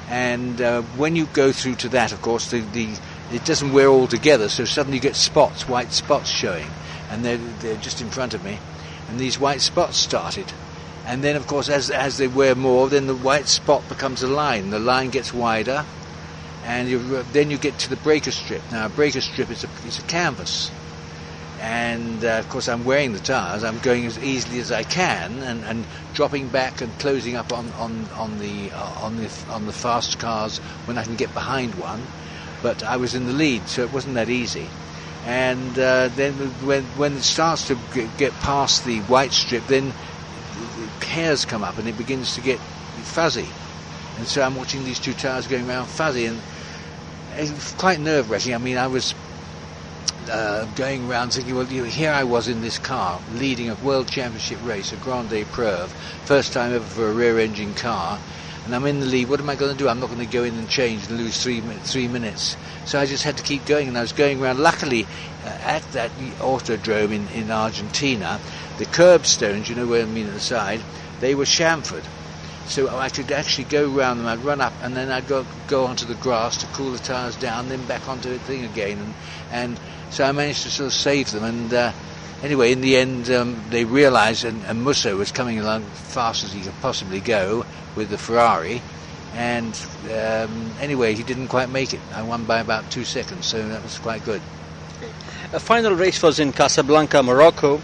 And when you go through to that, of course, it doesn't wear all together, so suddenly you get white spots showing, and they're just in front of me, and these white spots started. And then, of course, as they wear more, then the white spot becomes a line. The line gets wider, and then you get to the breaker strip. Now, a breaker strip is a canvas, and of course I'm wearing the tyres. I'm going as easily as I can, and dropping back and closing up on the fast cars when I can get behind one. But I was in the lead, so it wasn't that easy. And then when it starts to get past the white strip, then the hairs come up and it begins to get fuzzy. And so I'm watching these two tyres going around fuzzy, and it's quite nerve-wracking. I mean, I was going around thinking, well, here I was in this car, leading a World Championship race, a Grande Épreuve, first time ever for a rear-engine car, and I'm in the lead. What am I going to do? I'm not going to go in and change and lose 3 minutes. So I just had to keep going, and I was going around. Luckily, at that autodrome in Argentina, the curbstones, you know where I mean at the side, they were chamfered. So I could actually go around them. I'd run up, and then I'd go onto the grass to cool the tyres down, then back onto the thing again. And so I managed to sort of save them. And anyway, in the end, they realised, and Musso was coming along fast as he could possibly go with the Ferrari. And anyway, he didn't quite make it. I won by about 2 seconds, so that was quite good. The final race was in Casablanca, Morocco.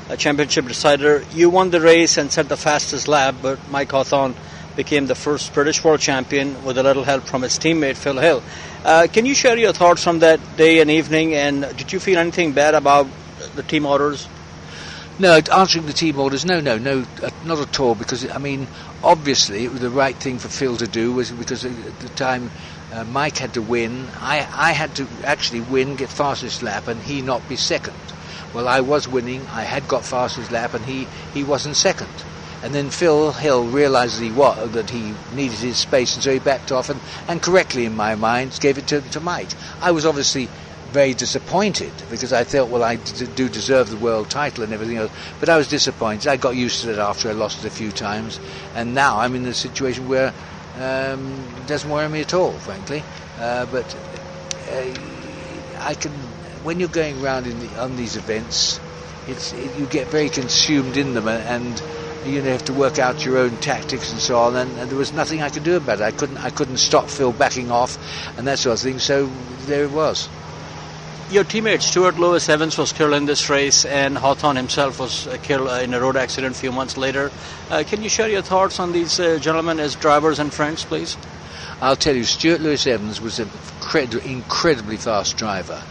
A championship decider. You won the race and set the fastest lap, but Mike Hawthorne became the first British world champion with a little help from his teammate Phil Hill. Can you share your thoughts from that day and evening, and did you feel anything bad about the team orders? No, answering the team orders, no, not at all, because, I mean, obviously it was the right thing for Phil to do, was because at the time Mike had to win. I had to actually win, get fastest lap, and he not be second. Well, I was winning, I had got fastest lap, and he wasn't second. And then Phil Hill realised that he needed his space, and so he backed off, and correctly in my mind gave it to Mike. I was obviously very disappointed, because I thought, well, I do deserve the world title and everything else, but I was disappointed. I got used to it after I lost it a few times, and now I'm in a situation where it doesn't worry me at all, frankly. But I can... When you're going around on these events, you get very consumed in them, and you have to work out your own tactics and so on. And there was nothing I could do about it. I couldn't stop Phil backing off and that sort of thing. So there it was. Your teammate Stuart Lewis Evans was killed in this race, and Hawthorne himself was killed in a road accident a few months later. Can you share your thoughts on these gentlemen as drivers and friends, please? I'll tell you, Stuart Lewis Evans was an incredibly fast driver.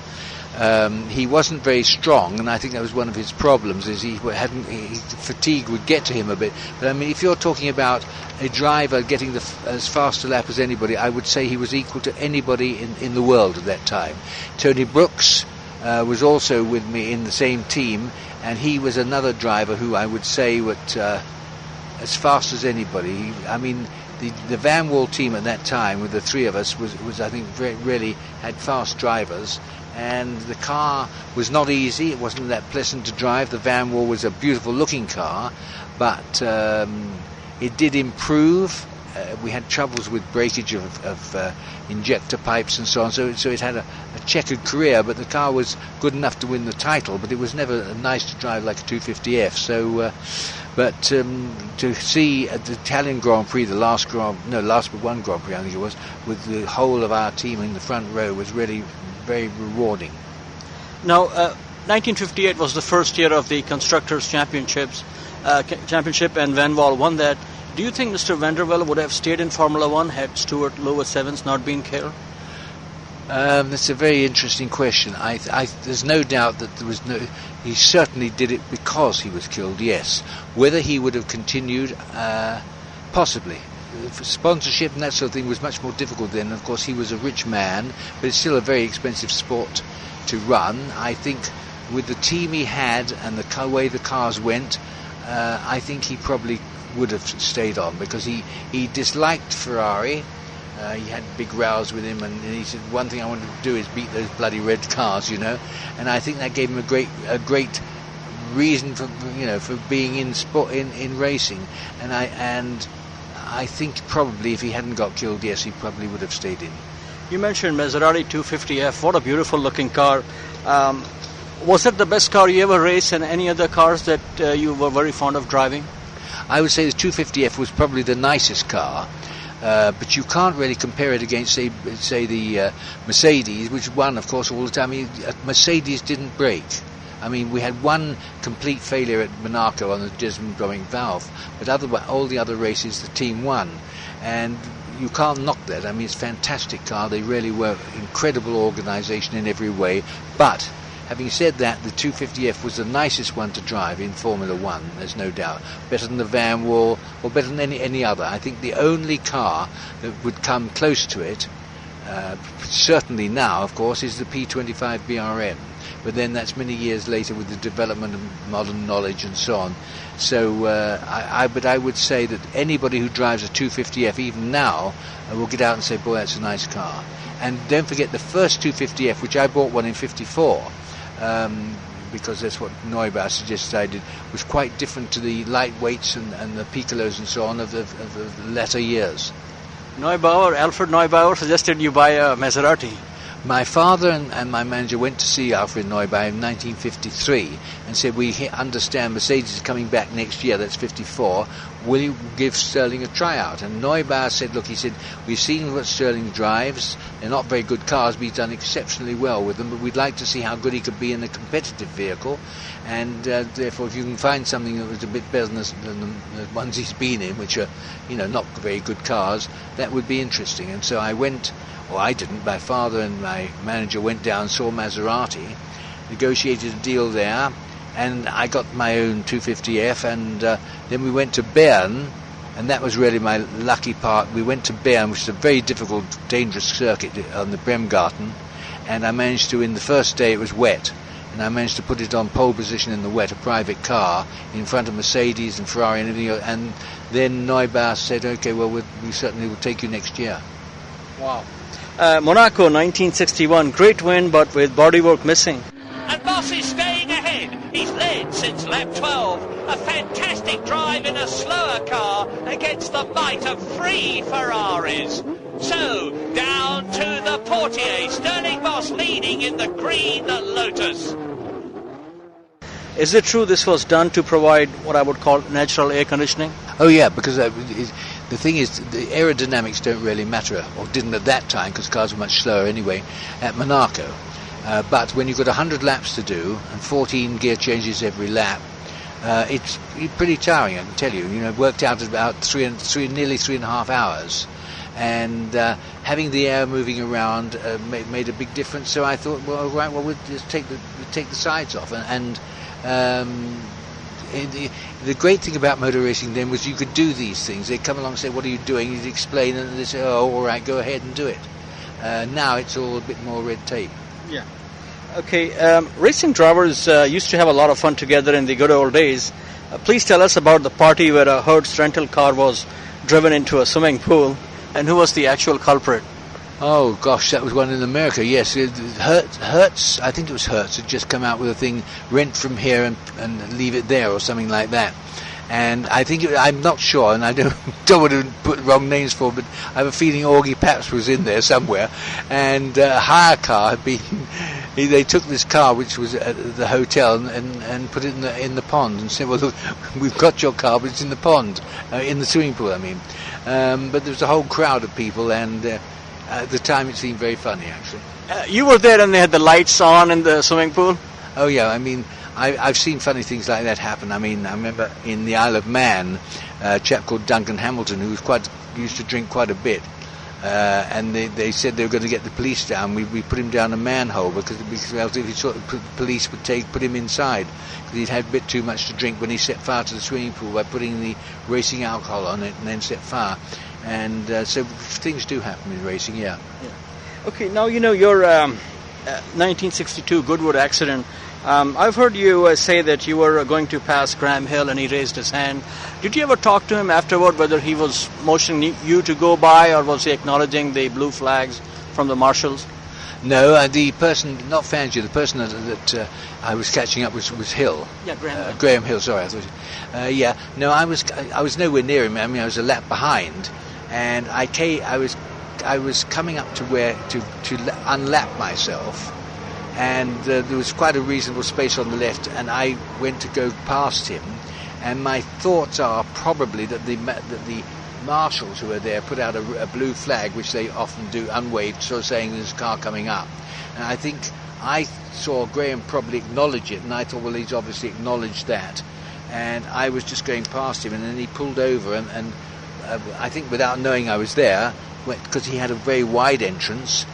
He wasn't very strong, and I think that was one of his problems, is fatigue would get to him a bit. But I mean, if you're talking about a driver getting as fast a lap as anybody, I would say he was equal to anybody in the world at that time. Tony Brooks was also with me in the same team, and he was another driver who I would say was as fast as anybody. I mean, the Van Wall team at that time, with the three of us, was I think really had fast drivers. And the car was not easy. It wasn't that pleasant to drive. The Van Wall was a beautiful looking car, but it did improve. We had troubles with breakage of injector pipes and so on, so it had a checkered career, but the car was good enough to win the title, but it was never nice to drive like a 250F. So but to see at the Italian Grand Prix, last but one Grand Prix I think it was, with the whole of our team in the front row, was really very rewarding. Now, 1958 was the first year of the Constructors' Championship, and Van Wall won that. Do you think Mr. Vandervelde would have stayed in Formula One had Stuart Lewis Evans not been killed? That's a very interesting question. There's no doubt that he certainly did it because he was killed, yes. Whether he would have continued, possibly. For sponsorship and that sort of thing was much more difficult then. Of course, he was a rich man, but it's still a very expensive sport to run. I think with the team he had and the way the cars went, I think he probably would have stayed on, because he disliked Ferrari. He had big rows with him, and he said, one thing I wanted to do is beat those bloody red cars, and I think that gave him a great reason for being in sport, in racing, and I think probably if he hadn't got killed, yes, he probably would have stayed in. You mentioned Maserati 250F. What a beautiful looking car. Was it the best car you ever raced, and any other cars that you were very fond of driving? I would say the 250F was probably the nicest car, but you can't really compare it against, say the Mercedes, which won, of course, all the time. Mercedes didn't break. I mean, we had one complete failure at Monaco on the dismembramic valve, but all the other races the team won, and you can't knock that. I mean, it's a fantastic car. They really were incredible organisation in every way. But having said that, the 250F was the nicest one to drive in Formula One. There's no doubt. Better than the Van Wall or better than any other. I think the only car that would come close to it, certainly now, of course, is the P25 BRM. But then that's many years later with the development of modern knowledge and so on. So, but I would say that anybody who drives a 250F, even now, will get out and say, boy, that's a nice car. And don't forget the first 250F, which I bought one in 54, because that's what Neubauer suggested I did, was quite different to the lightweights and the Piccolos and so on of the latter years. Alfred Neubauer suggested you buy a Maserati. My father and my manager went to see Alfred Neubauer in 1953 and said, we understand Mercedes is coming back next year, that's 54, will you give Stirling a tryout? And Neubauer said, look, he said, we've seen what Stirling drives, they're not very good cars, but he's done exceptionally well with them, but we'd like to see how good he could be in a competitive vehicle, and therefore if you can find something that was a bit better than the ones he's been in, which are, not very good cars, that would be interesting. And so I went. Well, I didn't. My father and my manager went down, saw Maserati, negotiated a deal there, and I got my own 250F, and then we went to Bern, and that was really my lucky part. We went to Bern, which is a very difficult, dangerous circuit on the Bremgarten, and I managed to, in the first day it was wet, and I managed to put it on pole position in the wet, a private car, in front of Mercedes and Ferrari and everything else, and then Neubauer said, okay, well, we certainly will take you next year. Wow. Monaco 1961, great win, but with bodywork missing. And Moss is staying ahead. He's led since lap 12. A fantastic drive in a slower car against the might of 3 Ferraris. So, down to the Portier. Stirling Moss leading in the green Lotus. Is it true this was done to provide what I would call natural air conditioning? Oh yeah, because the thing is, the aerodynamics don't really matter, or didn't at that time, because cars were much slower anyway, at Monaco. But when you've got 100 laps to do, and 14 gear changes every lap, it's pretty tiring, I can tell you. It worked out at about nearly 3.5 hours. And having the air moving around made a big difference, so I thought, well, right, we'll just take the sides off. The great thing about motor racing then was you could do these things. They'd come along and say, what are you doing? You'd explain, and they'd say, oh, all right, go ahead and do it. Now it's all a bit more red tape. Yeah. Okay, racing drivers used to have a lot of fun together in the good old days. Please tell us about the party where a Hertz rental car was driven into a swimming pool, and who was the actual culprit? Oh gosh, that was one in America. Yes, Hertz. I think it was Hertz had just come out with a thing: rent from here and leave it there, or something like that. And I think I'm not sure, and I don't want to put wrong names for, but I have a feeling Augie Paps was in there somewhere. And a hire car had been. They took this car, which was at the hotel, and put it in the pond, and said, "Well, look, we've got your car, but it's in the pond, in the swimming pool. I mean." But there was a whole crowd of people, and. At the time, it seemed very funny, actually. You were there and they had the lights on in the swimming pool? Oh, yeah. I mean, I've seen funny things like that happen. I mean, I remember in the Isle of Man, a chap called Duncan Hamilton, who used to drink quite a bit. And they said they were going to get the police down. We put him down a manhole because else if he saw the police would put him inside, because he'd had a bit too much to drink when he set fire to the swimming pool by putting the racing alcohol on it and then set fire. And so things do happen in racing, yeah. Okay, now your 1962 Goodwood accident. I've heard you say that you were going to pass Graham Hill and he raised his hand. Did you ever talk to him afterward, whether he was motioning you to go by or was he acknowledging the blue flags from the marshals? No, the person, not Fangio, the person that I was catching up was Hill. Yeah, Graham Hill, sorry. I thought. Yeah, no, I was nowhere near him. I mean, I was a lap behind, and I was coming up to where to unlap myself, and there was quite a reasonable space on the left, and I went to go past him, and my thoughts are probably that the marshals who were there put out a blue flag, which they often do, unwaved, sort of saying there's a car coming up. And I think I saw Graham probably acknowledge it, and I thought, well, he's obviously acknowledged that. And I was just going past him, and then he pulled over, and I think without knowing I was there, because he had a very wide entrance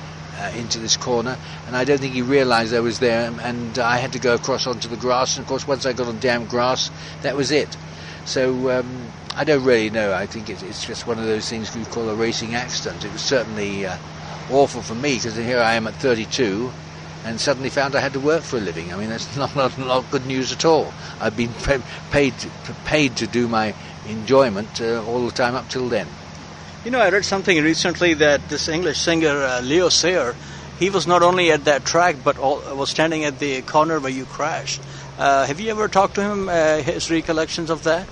into this corner, and I don't think he realised I was there, and I had to go across onto the grass, and of course once I got on damn grass, that was it. So I don't really know. I think it's just one of those things we call a racing accident. It was certainly awful for me, because here I am at 32 and suddenly found I had to work for a living. I mean, that's not good news at all. I've been paid to do my enjoyment all the time up till then. You know, I read something recently that this English singer, Leo Sayer, he was not only at that track, but was standing at the corner where you crashed. Have you ever talked to him, his recollections of that?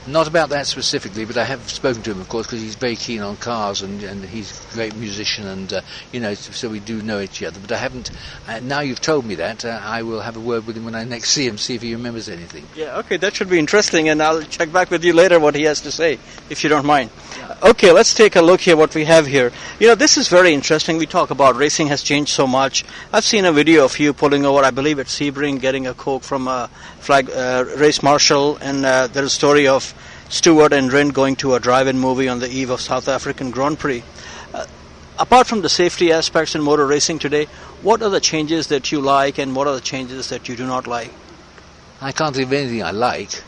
Not about that specifically, but I have spoken to him, of course, because he's very keen on cars, and he's a great musician, and so we do know each other. But I haven't. Now you've told me that, I will have a word with him when I next see him, see if he remembers anything. Yeah, okay, that should be interesting, and I'll check back with you later what he has to say, if you don't mind. Okay, let's take a look here what we have here. You know, this is very interesting. We talk about racing has changed so much. I've seen a video of you pulling over, I believe, at Sebring, getting a Coke from a flag race marshal, and there's a story of Stewart and Rin going to a drive-in movie on the eve of South African Grand Prix. Apart from the safety aspects in motor racing today, what are the changes that you like and what are the changes that you do not like? I can't think of anything I like,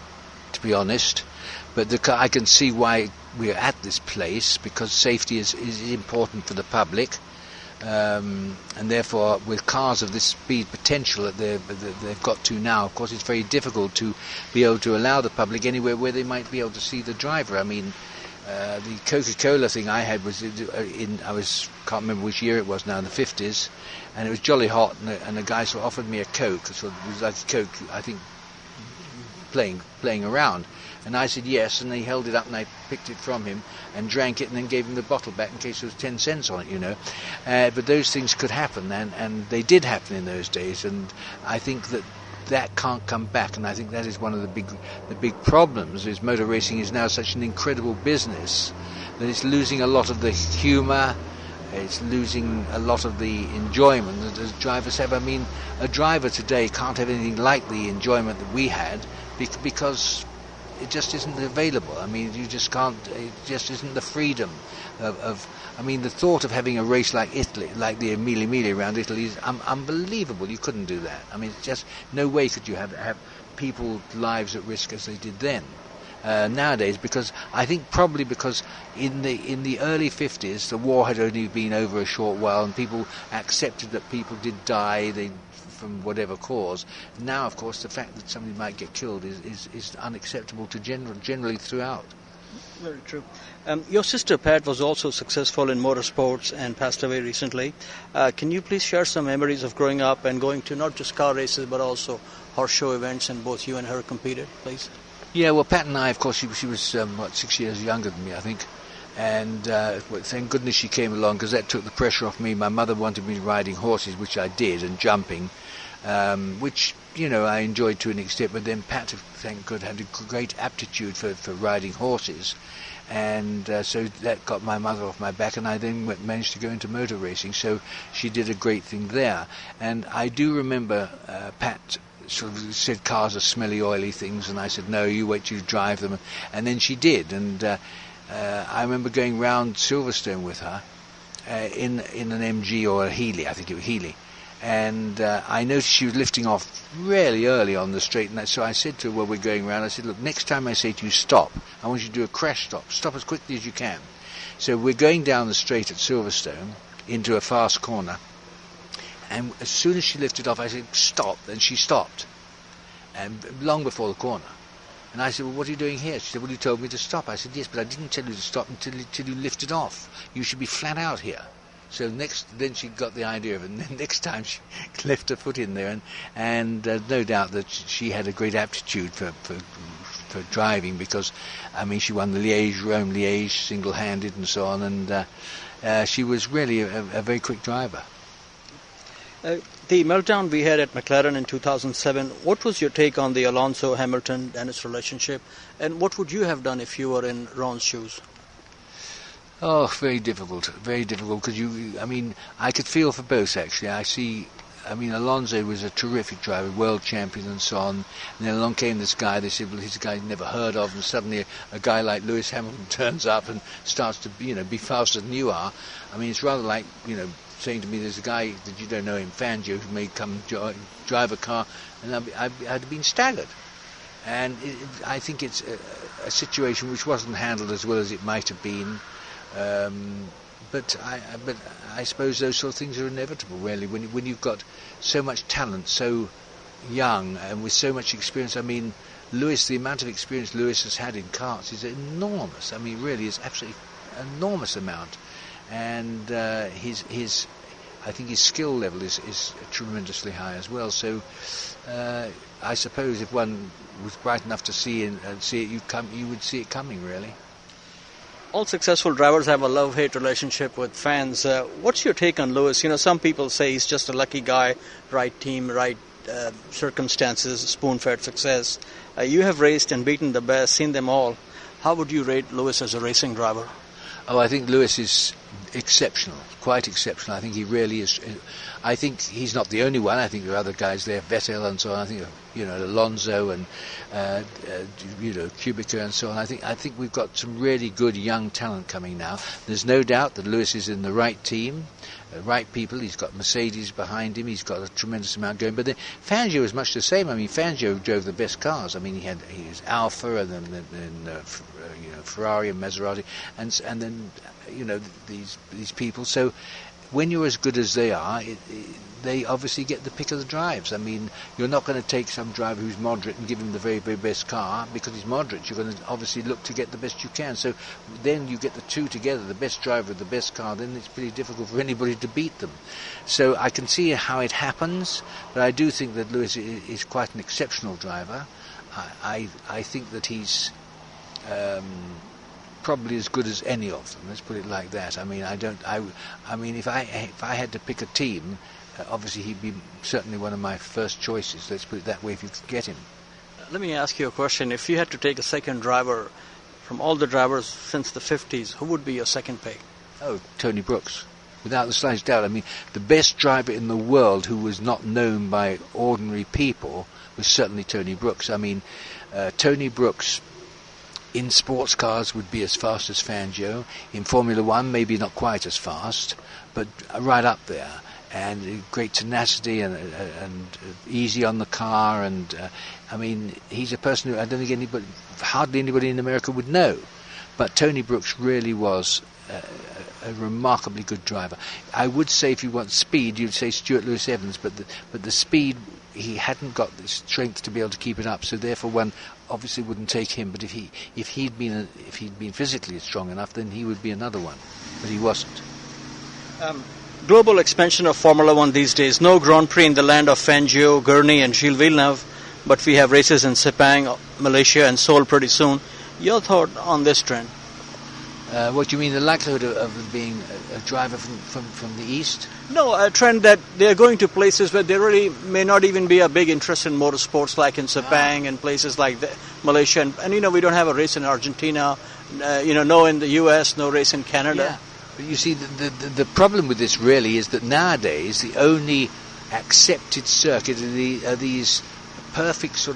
to be honest, but I can see why we're at this place, because safety is important for the public. And therefore, with cars of this speed potential that they've got to now, of course, it's very difficult to be able to allow the public anywhere where they might be able to see the driver. I mean, the Coca-Cola thing I had was can't remember which year it was now, in the 50s, and it was jolly hot, and a guy sort of offered me a Coke, so it was like a Coke, I think, playing around. And I said yes, and he held it up, and I picked it from him and drank it, and then gave him the bottle back in case there was 10 cents on it, But those things could happen, and they did happen in those days, and I think that can't come back, and I think that is one of the big problems, is motor racing is now such an incredible business that it's losing a lot of the humour, it's losing a lot of the enjoyment that drivers have. I mean, a driver today can't have anything like the enjoyment that we had, because it just isn't available. I mean, you just can't. It just isn't the freedom of. I mean, the thought of having a race like Italy, like the Mille around Italy, is unbelievable. You couldn't do that. I mean, it's just no way could you have people's lives at risk as they did then. Nowadays, because I think probably because in the early 50s the war had only been over a short while, and people accepted that people did die. From whatever cause. Now, of course, the fact that somebody might get killed is unacceptable to generally throughout. Very true. Your sister Pat was also successful in motorsports and passed away recently. Can you please share some memories of growing up and going to not just car races but also horse show events, and both you and her competed, please? Yeah, well, Pat and I, of course, she was 6 years younger than me, I think. And thank goodness she came along, because that took the pressure off me. My mother wanted me riding horses, which I did, and jumping, which, I enjoyed to an extent. But then Pat, thank God, had a great aptitude for riding horses. And so that got my mother off my back, and I then managed to go into motor racing. So she did a great thing there. And I do remember Pat sort of said cars are smelly, oily things, and I said, no, you wait till you drive them. And then she did, and I remember going round Silverstone with her in an MG or a Healy, I think it was Healy, and I noticed she was lifting off really early on the straight, and so I said to her while we're going round, I said, look, next time I say to you stop, I want you to do a crash stop as quickly as you can. So we're going down the straight at Silverstone into a fast corner, and as soon as she lifted off, I said stop, and she stopped, and long before the corner. And I said, well, what are you doing here? She said, well, you told me to stop. I said, yes, but I didn't tell you to stop until you lifted off. You should be flat out here. So then she got the idea of it, and then next time she left her foot in there, and no doubt that she had a great aptitude for driving, because, I mean, she won the Rome-Liège single-handed and so on, and she was really a very quick driver. The meltdown we had at McLaren in 2007, what was your take on the Alonso-Hamilton-Dennis relationship, and what would you have done if you were in Ron's shoes? Oh, very difficult, because I could feel for both, actually. I see I mean, Alonso was a terrific driver, world champion and so on. And then along came this guy. They said, well, he's a guy you've never heard of. And suddenly a guy like Lewis Hamilton turns up and starts to, be faster than you are. I mean, it's rather like, saying to me, there's a guy that you don't know him, Fangio, who may come drive a car. And I'd have been staggered. And I think it's a situation which wasn't handled as well as it might have been. But I suppose those sort of things are inevitable, really, when you've got so much talent, so young, and with so much experience. I mean, Lewis, the amount of experience Lewis has had in karts is enormous. I mean, really, is absolutely enormous amount. And I think his skill level is tremendously high as well. So I suppose if one was bright enough to see it, you would see it coming, really. All successful drivers have a love-hate relationship with fans. What's your take on Lewis? Some people say he's just a lucky guy, right team, right circumstances, spoon-fed success. You have raced and beaten the best, seen them all. How would you rate Lewis as a racing driver? Oh, I think Lewis is exceptional, quite exceptional. I think he really is. I think he's not the only one. I think there are other guys there, Vettel and so on. I think Alonso and Kubica and so on. I think we've got some really good young talent coming now. There's no doubt that Lewis is in the right team, right people. He's got Mercedes behind him. He's got a tremendous amount going. But Fangio is much the same. I mean, Fangio drove the best cars. I mean, he was Alfa and then Ferrari and Maserati, and then these people. So when you're as good as they are, they obviously get the pick of the drives. I mean, you're not going to take some driver who's moderate and give him the very, very best car because he's moderate. You're going to obviously look to get the best you can. So then you get the two together, the best driver with the best car, then it's pretty difficult for anybody to beat them. So I can see how it happens, but I do think that Lewis is quite an exceptional driver. I think that he's probably as good as any of them. Let's put it like that. I mean, if I had to pick a team, obviously he'd be certainly one of my first choices. Let's put it that way. If you could get him. Let me ask you a question. If you had to take a second driver from all the drivers since the 50s, who would be your second pick? Oh, Tony Brooks, without the slightest doubt. I mean, the best driver in the world who was not known by ordinary people was certainly Tony Brooks. I mean, Tony Brooks in sports cars would be as fast as Fangio. In Formula One, maybe not quite as fast, but right up there. And great tenacity and easy on the car. And I mean, he's a person who I don't think hardly anybody in America would know. But Tony Brooks really was a remarkably good driver. I would say if you want speed, you'd say Stuart Lewis Evans, but the speed, he hadn't got the strength to be able to keep it up. So therefore, one obviously wouldn't take him. But if he'd been physically strong enough, then he would be another one. But he wasn't. Global expansion of Formula One these days. No Grand Prix in the land of Fangio, Gurney, and Gilles Villeneuve, but we have races in Sepang, Malaysia, and Seoul pretty soon. Your thought on this trend? What do you mean, the likelihood of being a driver from the East? No, a trend that they're going to places where there really may not even be a big interest in motorsports, like in Sepang and places like Malaysia. And we don't have a race in Argentina, no in the US, no race in Canada. Yeah. But you see, the problem with this really is that nowadays the only accepted circuit are these perfect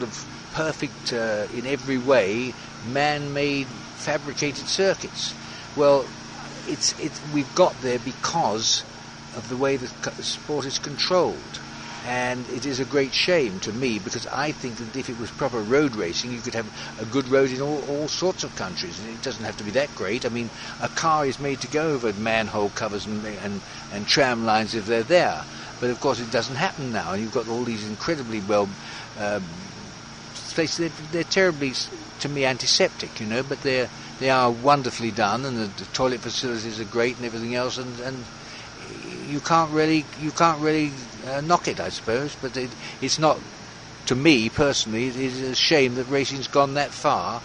in every way, man-made, fabricated circuits. Well, we've got there because of the way the sport is controlled. And it is a great shame to me, because I think that if it was proper road racing, you could have a good road in all sorts of countries. And it doesn't have to be that great. I mean, a car is made to go over manhole covers and tram lines if they're there. But of course it doesn't happen now. And you've got all these incredibly well places. They're terribly, to me, antiseptic, but they are wonderfully done, and the toilet facilities are great and everything else, and you can't really knock it, I suppose. But it's not, to me personally, it is a shame that racing's gone that far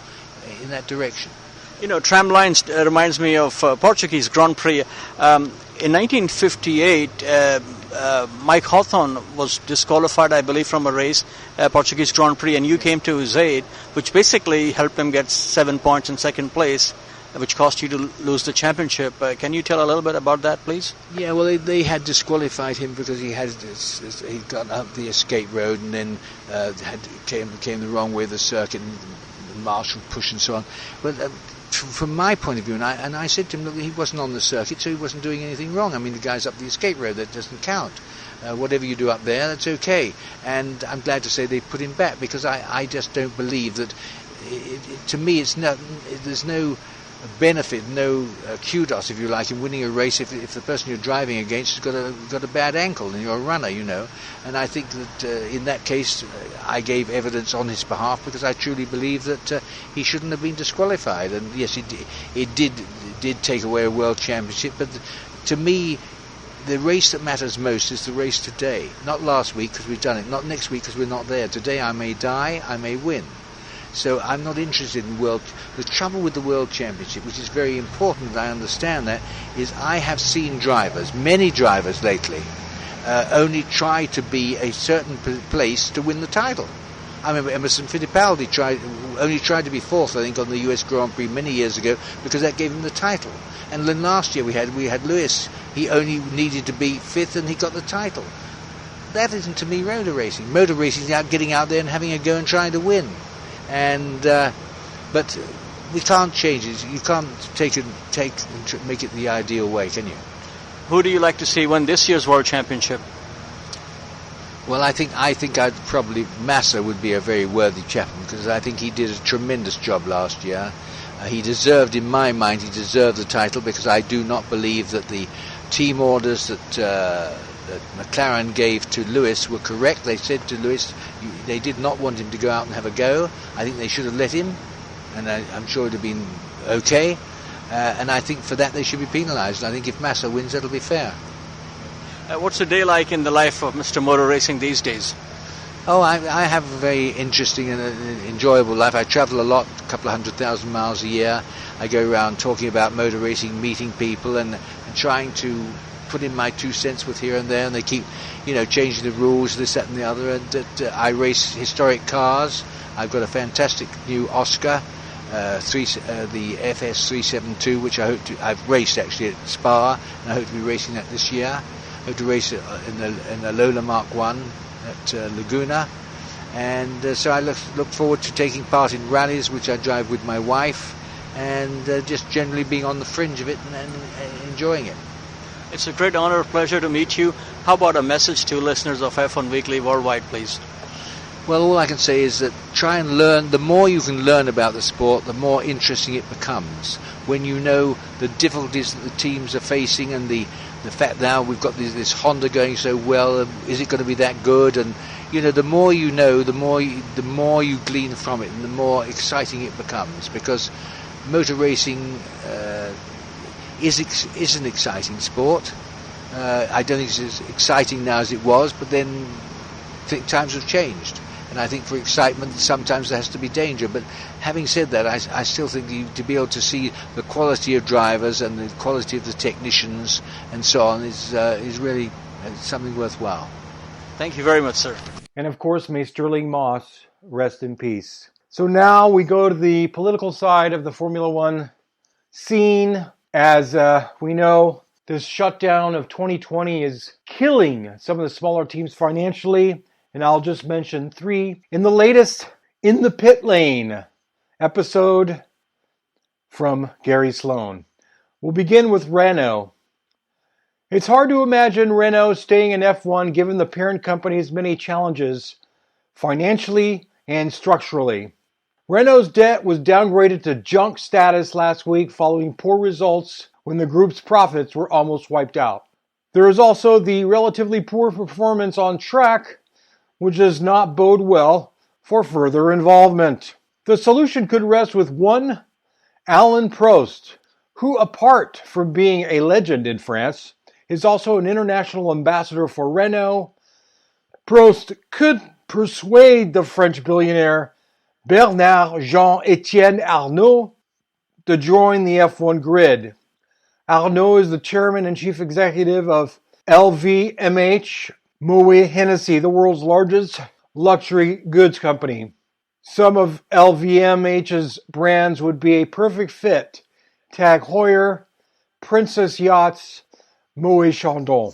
in that direction. Tram lines reminds me of Portuguese Grand Prix. In 1958, Mike Hawthorne was disqualified, I believe, from a race, Portuguese Grand Prix, and you came to his aid, which basically helped him get 7 points in second place. which cost you to lose the championship. Can you tell a little bit about that, please? Yeah, well, they had disqualified him because he got up the escape road and then came the wrong way of the circuit, and the marshal push and so on. But from my point of view, and I said to him, look, he wasn't on the circuit, so he wasn't doing anything wrong. I mean, the guy's up the escape road, that doesn't count. Whatever you do up there, that's okay. And I'm glad to say they put him back, because I just don't believe that. To me, there's no benefit, no kudos, if you like, in winning a race if the person you're driving against has got a bad ankle and you're a runner, you know. And I think that in that case, I gave evidence on his behalf, because I truly believe that he shouldn't have been disqualified. And yes, it did take away a world championship, but to me, the race that matters most is the race today, not last week because we've done it, not next week because we're not there. Today I may die, I may win. So I'm not interested in the trouble with the World Championship, which is very important, and I understand that, is I have seen drivers, many drivers lately, only try to be a certain place to win the title. I remember Emerson Fittipaldi only tried to be fourth, I think, on the US Grand Prix many years ago, because that gave him the title. And then last year we had Lewis. He only needed to be fifth and he got the title. That isn't, to me, motor racing. Motor racing is getting out there and having a go and trying to win. And but we can't change it. You can't make it the ideal way, can you? Who do you like to see win this year's World Championship? Well, I think I'd probably Massa would be a very worthy champion, because I think he did a tremendous job last year. He deserved, in my mind, the title, because I do not believe that the team orders that McLaren gave to Lewis were correct. They said to Lewis they did not want him to go out and have a go. I think they should have let him, and I'm sure it would have been okay. And I think for that they should be penalised. I think if Massa wins, that'll be fair. What's a day like in the life of Mr. Motor Racing these days? Oh, I have a very interesting and enjoyable life. I travel a lot, a couple of 100,000 miles a year. I go around talking about motor racing, meeting people, and trying to put in my 2 cents with here and there. And they keep, changing the rules, this, that, and the other. And I race historic cars. I've got a fantastic new Oscar, the FS 372, which I've raced actually at Spa, and I hope to be racing that this year. I hope to race it in the Lola Mark 1 at Laguna, and so I look forward to taking part in rallies, which I drive with my wife, and just generally being on the fringe of it and enjoying it. It's a great honor and pleasure to meet you. How about a message to listeners of F1 Weekly worldwide, please? Well, all I can say is that try and learn. The more you can learn about the sport, the more interesting it becomes. When you know the difficulties that the teams are facing, and the fact now we've got this Honda going so well, is it going to be that good? And the more you know, the more you glean from it, and the more exciting it becomes. Because motor racing is an exciting sport. I don't think it's as exciting now as it was, but then times have changed. And I think for excitement, sometimes there has to be danger. But having said that, I still think to be able to see the quality of drivers and the quality of the technicians and so on is really something worthwhile. Thank you very much, sir. And of course, may Stirling Moss rest in peace. So now we go to the political side of the Formula One scene. As we know, this shutdown of 2020 is killing some of the smaller teams financially. And I'll just mention 3 in the latest In the Pit Lane episode from Gary Sloan. We'll begin with Renault. It's hard to imagine Renault staying in F1 given the parent company's many challenges financially and structurally. Renault's debt was downgraded to junk status last week following poor results when the group's profits were almost wiped out. There is also the relatively poor performance on track, which does not bode well for further involvement. The solution could rest with one Alain Prost, who, apart from being a legend in France, is also an international ambassador for Renault. Prost could persuade the French billionaire Bernard Jean-Etienne Arnault to join the F1 grid. Arnault is the chairman and chief executive of LVMH Moet Hennessy, the world's largest luxury goods company. Some of LVMH's brands would be a perfect fit Tag Heuer, Princess Yachts, Moët Chandon.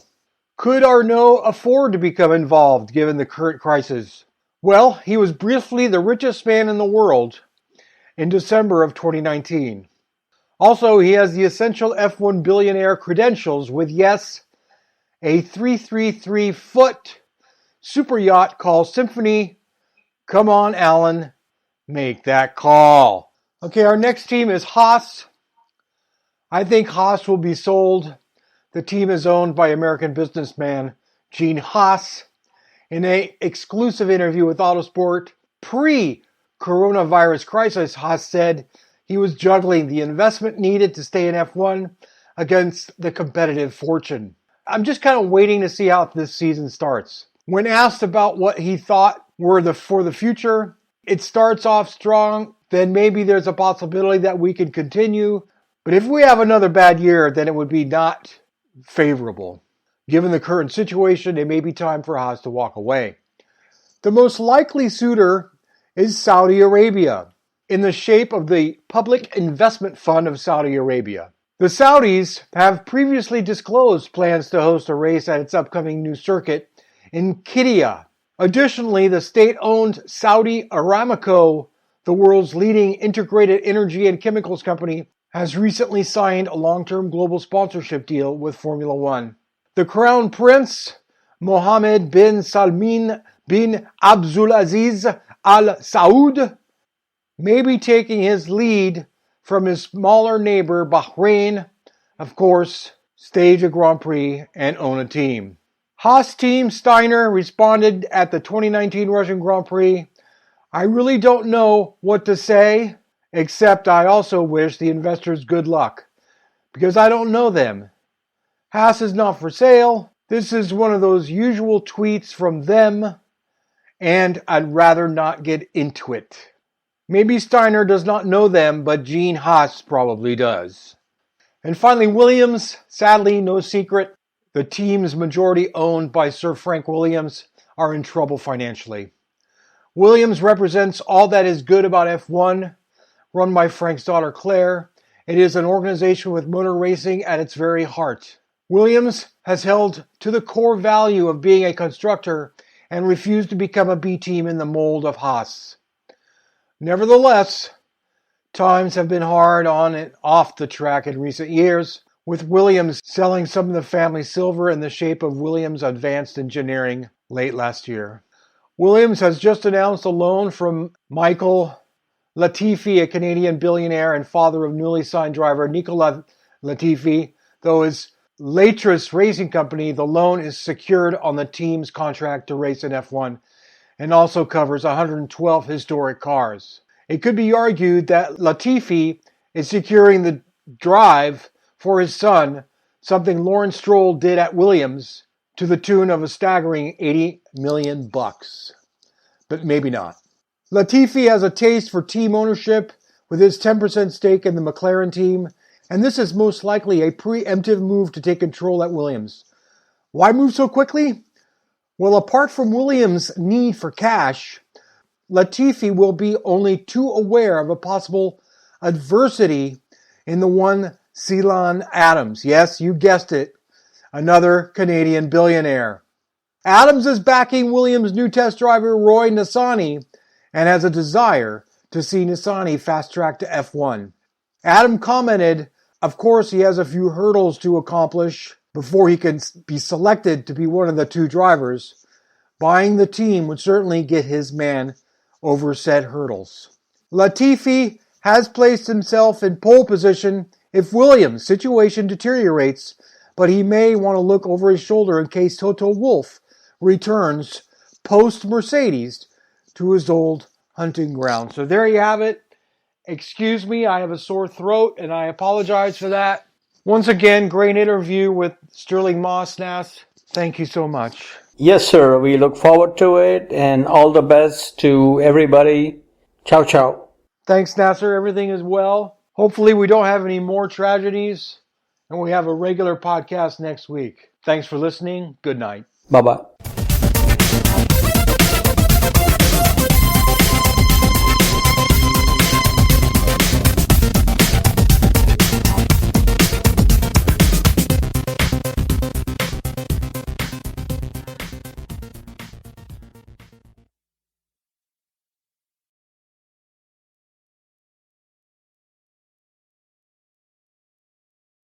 Could Arnaud afford to become involved given the current crisis? Well, he was briefly the richest man in the world in December of 2019. Also, he has the essential F1 billionaire credentials with, yes, a 333-foot super yacht called Symphony. Come on, Alan, make that call. Okay, our next team is Haas. I think Haas will be sold. The team is owned by American businessman Gene Haas. In an exclusive interview with Autosport pre-coronavirus crisis, Haas said he was juggling the investment needed to stay in F1 against the competitive fortune. I'm just kind of waiting to see how this season starts. When asked about what he thought were for the future, it starts off strong, then maybe there's a possibility that we could continue. But if we have another bad year, then it would be not favorable. Given the current situation, it may be time for Haas to walk away. The most likely suitor is Saudi Arabia, in the shape of the Public Investment Fund of Saudi Arabia. The Saudis have previously disclosed plans to host a race at its upcoming new circuit in Qiddiya. Additionally, the state-owned Saudi Aramco, the world's leading integrated energy and chemicals company, has recently signed a long-term global sponsorship deal with Formula One. The Crown Prince, Mohammed bin Salman bin Abdulaziz Al Saud, may be taking his lead from his smaller neighbor Bahrain, of course, stage a Grand Prix and own a team. Haas team Steiner responded at the 2019 Russian Grand Prix, "I really don't know what to say, except I also wish the investors good luck, because I don't know them. Haas is not for sale. This is one of those usual tweets from them, and I'd rather not get into it." Maybe Steiner does not know them, but Gene Haas probably does. And finally, Williams, sadly, no secret, the teams majority owned by Sir Frank Williams are in trouble financially. Williams represents all that is good about F1, run by Frank's daughter Claire. It is an organization with motor racing at its very heart. Williams has held to the core value of being a constructor and refused to become a B team in the mold of Haas. Nevertheless, times have been hard on and off the track in recent years, with Williams selling some of the family silver in the shape of Williams Advanced Engineering late last year. Williams has just announced a loan from Michael Latifi, a Canadian billionaire and father of newly signed driver Nicolas Latifi. Though his Latris Racing Company, the loan is secured on the team's contract to race in F1 and also covers 112 historic cars. It could be argued that Latifi is securing the drive for his son, something Lawrence Stroll did at Williams, to the tune of a staggering $80 million. But maybe not. Latifi has a taste for team ownership with his 10% stake in the McLaren team, and this is most likely a preemptive move to take control at Williams. Why move so quickly? Well, apart from Williams' need for cash, Latifi will be only too aware of a possible adversity in the one Ceylon Adams. Yes, you guessed it, another Canadian billionaire. Adams is backing Williams' new test driver Roy Nissany and has a desire to see Nissany fast-track to F1. Adam commented, of course he has a few hurdles to accomplish before he can be selected to be one of the two drivers. Buying the team would certainly get his man over said hurdles. Latifi has placed himself in pole position if Williams' situation deteriorates, but he may want to look over his shoulder in case Toto Wolff returns post-Mercedes to his old hunting ground. So there you have it. Excuse me, I have a sore throat, and I apologize for that. Once again, great interview with Stirling Moss, Nass. Thank you so much. Yes, sir. We look forward to it, and all the best to everybody. Ciao, ciao. Thanks, Nasser. Everything is well. Hopefully we don't have any more tragedies, and we have a regular podcast next week. Thanks for listening. Good night. Bye-bye.